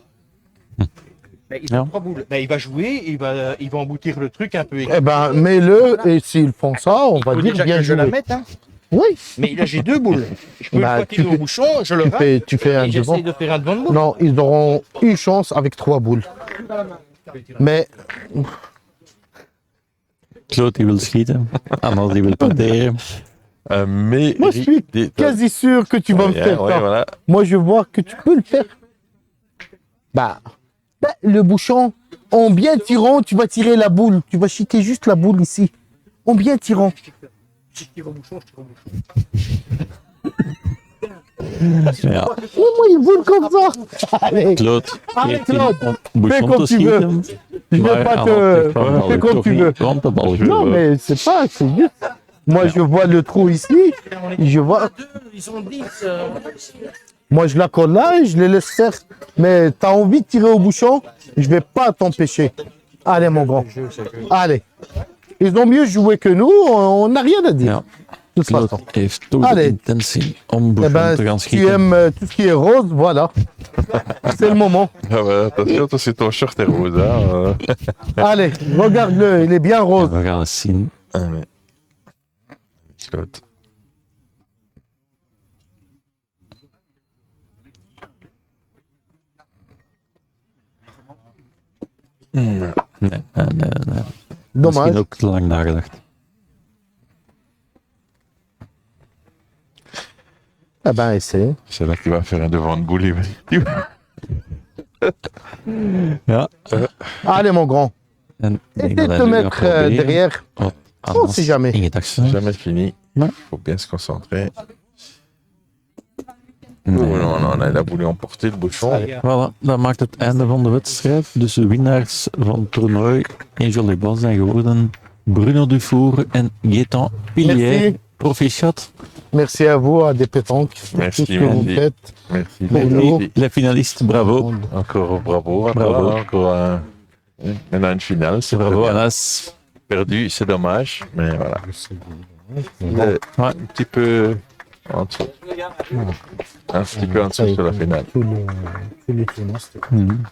[SPEAKER 7] Mais ils ont 3 boules. Mais il va jouer, il va emboutir le truc un peu.
[SPEAKER 6] Eh ben, mets-le, et s'ils font ça, on va
[SPEAKER 7] Faut
[SPEAKER 6] dire
[SPEAKER 7] déjà
[SPEAKER 6] bien
[SPEAKER 7] que je la
[SPEAKER 6] joué.
[SPEAKER 7] mette, hein.
[SPEAKER 6] Oui,
[SPEAKER 7] Mais là, j'ai 2 boules. Je peux
[SPEAKER 6] Bah,
[SPEAKER 7] le
[SPEAKER 6] tu
[SPEAKER 7] tirer au
[SPEAKER 6] fais-
[SPEAKER 7] bouchon, je le rate.
[SPEAKER 6] tu fais un
[SPEAKER 7] Et
[SPEAKER 6] devant.
[SPEAKER 7] j'essaye de faire un devant de boule.
[SPEAKER 6] Non, ils auront une chance avec 3 boules. Mais
[SPEAKER 1] Claude die wil schieten. Annas die wil planteren.
[SPEAKER 3] Mais
[SPEAKER 6] moi, je suis quasi sûr que tu vas me faire
[SPEAKER 3] ouais,
[SPEAKER 6] ça.
[SPEAKER 3] voilà.
[SPEAKER 6] Moi, je vois que tu peux le faire. Bah, le bouchon, en bien tirant, tu vas tirer la boule. Tu vas chiquer juste la boule ici. En bien tirant.
[SPEAKER 7] Si je tire au bouchon, je tire au bouchon.
[SPEAKER 1] Ja,
[SPEAKER 6] Mets-moi une boule comme ça. Allez,
[SPEAKER 1] Claude
[SPEAKER 6] Allez,
[SPEAKER 1] geeft die
[SPEAKER 6] Claude.
[SPEAKER 1] om
[SPEAKER 6] Fais
[SPEAKER 1] bouchon
[SPEAKER 6] comme
[SPEAKER 1] te
[SPEAKER 6] tu veux.
[SPEAKER 1] schieten.
[SPEAKER 6] je vais
[SPEAKER 1] Maar
[SPEAKER 6] pas
[SPEAKER 1] Annas
[SPEAKER 6] te.
[SPEAKER 1] zegt van, nou,
[SPEAKER 6] Fais
[SPEAKER 1] ik
[SPEAKER 6] comme
[SPEAKER 1] toch
[SPEAKER 6] tu
[SPEAKER 1] niet
[SPEAKER 6] veux.
[SPEAKER 1] rond de bal
[SPEAKER 6] Non,
[SPEAKER 1] gooien.
[SPEAKER 6] mais c'est pas, c'est juste. Moi, je vois le trou ici. Je vois.
[SPEAKER 7] Ils ont 10.
[SPEAKER 6] Moi, je la colle là et je les laisse faire. Mais t'as envie de tirer au bouchon, je vais pas t'empêcher. Allez, mon grand. Allez. Ils ont mieux joué que nous, on n'a rien à dire.
[SPEAKER 1] Ja,
[SPEAKER 6] toute
[SPEAKER 1] Claude
[SPEAKER 6] façon.
[SPEAKER 1] heeft toch de
[SPEAKER 6] Allez.
[SPEAKER 1] intentie om
[SPEAKER 6] Eh
[SPEAKER 1] Bouchon
[SPEAKER 6] ben,
[SPEAKER 1] te gaan
[SPEAKER 6] si tu
[SPEAKER 1] schieten.
[SPEAKER 6] aimes tout ce qui est rose, voilà. C'est le moment.
[SPEAKER 3] Ah bah, attention, toi, c'est ton shirt est rose. Hein.
[SPEAKER 6] Allez, regarde-le, il est bien
[SPEAKER 1] En
[SPEAKER 6] rose.
[SPEAKER 1] we gaan eens zien.
[SPEAKER 3] Ah, mais... Claude.
[SPEAKER 1] Nee, nee. Misschien
[SPEAKER 6] Dommage.
[SPEAKER 1] ook te lang nagedacht.
[SPEAKER 6] Eh ben, essaye.
[SPEAKER 3] C'est là qu'il va faire un devant de boule. Il va-
[SPEAKER 1] Ja,
[SPEAKER 6] Allez, mon grand.
[SPEAKER 1] en ik denk
[SPEAKER 6] Essaye
[SPEAKER 1] dat
[SPEAKER 6] de
[SPEAKER 1] hij
[SPEAKER 6] te
[SPEAKER 1] nu gaat
[SPEAKER 6] mettre
[SPEAKER 1] proberen.
[SPEAKER 6] derrière.
[SPEAKER 1] Wat
[SPEAKER 6] On
[SPEAKER 1] anders
[SPEAKER 6] sait jamais.
[SPEAKER 1] in gedachten zijn.
[SPEAKER 3] Jamais fini.
[SPEAKER 1] Ouais.
[SPEAKER 3] Faut bien se concentrer.
[SPEAKER 1] Nee.
[SPEAKER 3] Oh, non, non, il a voulu emporter le bouchon.
[SPEAKER 1] Voilà, dat maakt het einde van de wedstrijd. Dus de winnaars van het toernooi in Joli Bas zijn geworden Bruno Dufour en Gaëtan Pilier.
[SPEAKER 6] Merci.
[SPEAKER 1] Proficiat.
[SPEAKER 6] Merci à vous, à des pétanques. Pour
[SPEAKER 3] Merci,
[SPEAKER 6] tout ce que vous
[SPEAKER 3] merci.
[SPEAKER 6] faites.
[SPEAKER 3] Merci.
[SPEAKER 6] Bonjour.
[SPEAKER 3] Merci.
[SPEAKER 1] Les finalistes, bravo.
[SPEAKER 3] Encore bravo. À
[SPEAKER 1] Bravo.
[SPEAKER 3] toi, hein, encore maintenant une finale. C'est
[SPEAKER 1] Bravo
[SPEAKER 3] très bien.
[SPEAKER 1] Anas.
[SPEAKER 3] Perdu, c'est dommage. Mais voilà.
[SPEAKER 1] Ouais.
[SPEAKER 3] Un petit peu en dessous. Un petit peu en dessous sur la finale.
[SPEAKER 5] Tout le tournoi, c'était
[SPEAKER 1] Mhm.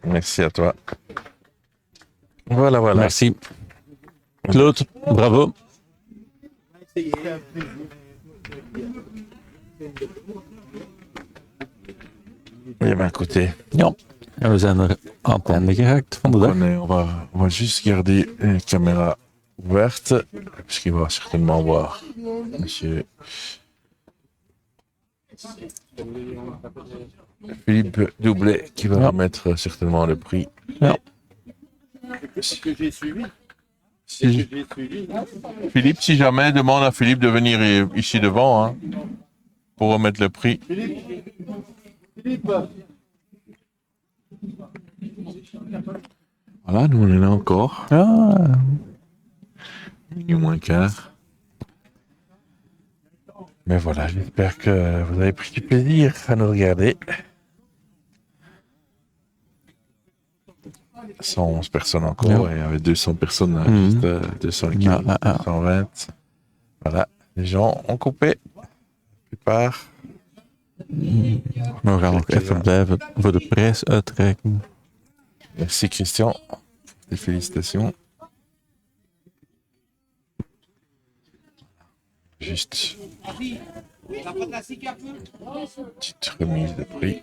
[SPEAKER 3] Merci à toi. Voilà, voilà.
[SPEAKER 1] Merci. Claude, bravo.
[SPEAKER 3] Eh ben, écoutez,
[SPEAKER 1] Ja, en we zijn er aan het einde geraakt van de dag.
[SPEAKER 3] on va juste garder la caméra ouverte, puisqu'il va certainement voir monsieur Philippe Doublet qui va
[SPEAKER 1] Ja.
[SPEAKER 3] remettre certainement le prix.
[SPEAKER 1] Ja.
[SPEAKER 4] Ce que j'ai suivi.
[SPEAKER 3] Si-
[SPEAKER 4] J'ai suivi.
[SPEAKER 3] Philippe, si jamais, demande à Philippe de venir ici devant hein, pour remettre le prix.
[SPEAKER 4] Philippe.
[SPEAKER 3] Voilà, nous on est là encore,
[SPEAKER 1] Ja,
[SPEAKER 3] minuit moins quart. Mais voilà, j'espère que vous avez pris du plaisir à nous regarder. 111 personnes encore, et il y avait 200 personnes,
[SPEAKER 1] Mhm.
[SPEAKER 3] juste 200 et
[SPEAKER 1] Ja,
[SPEAKER 3] quelques,
[SPEAKER 1] ja, ja.
[SPEAKER 3] 120. Voilà, les gens ont coupé. La plupart.
[SPEAKER 1] we gaan nog even blijven voor de prijsuitreiking.
[SPEAKER 3] Merci Christian. Et félicitations. Juste. Petite remise de prix.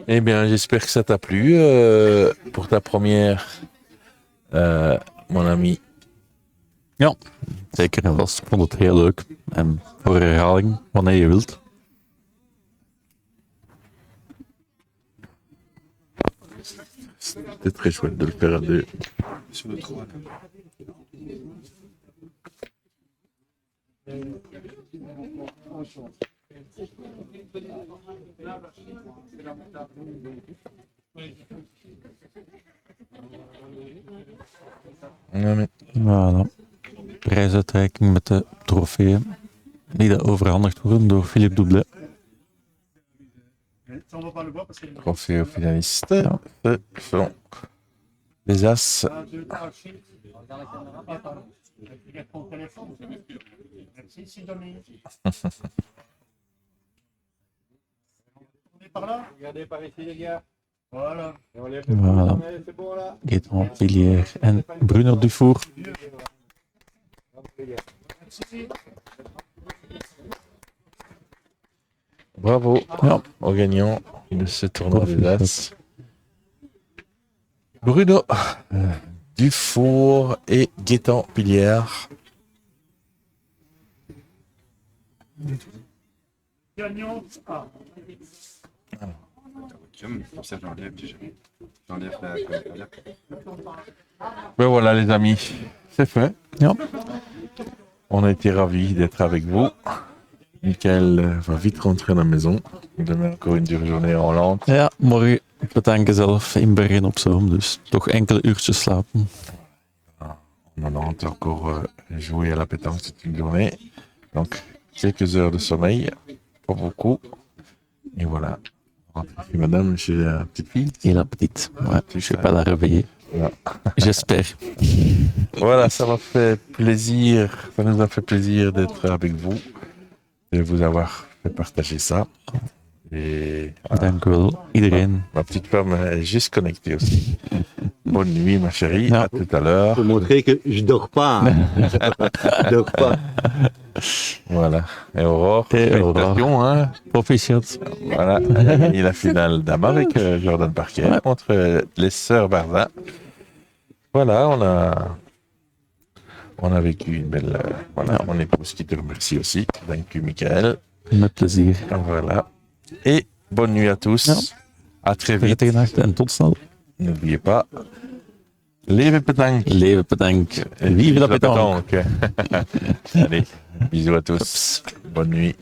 [SPEAKER 3] Eh bien, j'espère que ça t'a plu pour ta première, mon ami.
[SPEAKER 1] Ja, zeker en vast. Ik vond het heel leuk. En voor herhaling, wanneer je wilt.
[SPEAKER 3] C'était très chouette de le faire à deux.
[SPEAKER 2] Sur le 3.
[SPEAKER 3] Ja, mais-
[SPEAKER 1] Voilà. Prijsuitreiking met de trofeeën. Die dat overhandigd worden door Philippe Doublet.
[SPEAKER 4] Ça, on va pas le voir parce qu'il y a
[SPEAKER 3] Trophée aux finalistes. Ce sont les As.
[SPEAKER 4] 1, 2, 3 chiffres. Regarde la caméra. Attends. Regarde ton téléphone. Merci, Sidonie. On est par là. Regardez par ici, les gars. Voilà. Et on lève le
[SPEAKER 1] Voilà.
[SPEAKER 4] pouce. Allez, c'est bon là.
[SPEAKER 1] Gaëtan Pilier en Bruno Dufour.
[SPEAKER 4] Merci.
[SPEAKER 3] Bravo
[SPEAKER 1] Ja.
[SPEAKER 3] aux gagnants de ce tournoi des As. Bruno Dufour et Gaëtan Pilière.
[SPEAKER 4] Gagnant. Ah.
[SPEAKER 2] Comme ça, j'enlève la.
[SPEAKER 3] Ben voilà les amis, c'est fait.
[SPEAKER 1] Ja.
[SPEAKER 3] On a été ravis d'être avec vous. Michael va vite rentrer à la maison. Demain encore une dure journée en Hollande.
[SPEAKER 1] Ja, morgen betanken zelf in Bergen op Zoom, dus toch enkele uurtjes slapen.
[SPEAKER 3] On a encore joué à la pétanque toute une journée. Donc, quelques heures de sommeil, pas beaucoup. Et voilà. Rentrer chez madame, chez la petite fille.
[SPEAKER 1] Et la petite, ouais, je vais pas la réveiller.
[SPEAKER 3] Non.
[SPEAKER 1] J'espère.
[SPEAKER 3] Voilà, ça m'a fait plaisir. Ça nous a fait plaisir d'être avec vous, de vous avoir fait partager ça. Et voilà.
[SPEAKER 1] Dank u wel, iedereen.
[SPEAKER 3] Ma petite femme est juste connectée aussi. Bonne nuit, ma chérie.
[SPEAKER 1] Ja.
[SPEAKER 3] À tout à l'heure.
[SPEAKER 2] Pour montrer que je dors pas. Hein. Je dors pas.
[SPEAKER 3] Voilà. Et Aurore,
[SPEAKER 1] Et Aurore.
[SPEAKER 3] félicitations, hein.
[SPEAKER 1] Proficiat.
[SPEAKER 3] Voilà. Elle a gagné la finale d'âme avec Jordan Parker
[SPEAKER 1] Ouais.
[SPEAKER 3] contre les sœurs Barzin. Voilà, on a vécu une belle. Voilà, mon épouse qui te remercie aussi. Thank you, Michael.
[SPEAKER 1] Met plezier.
[SPEAKER 3] Voilà. Et bonne nuit à tous.
[SPEAKER 1] Ja.
[SPEAKER 3] À très vite.
[SPEAKER 1] Prettige nacht en tot snel.
[SPEAKER 3] N'oubliez pas. Leven petanque.
[SPEAKER 1] Leven petanque. Vive la pétanque.
[SPEAKER 3] Allez, bisous à tous. Bonne nuit.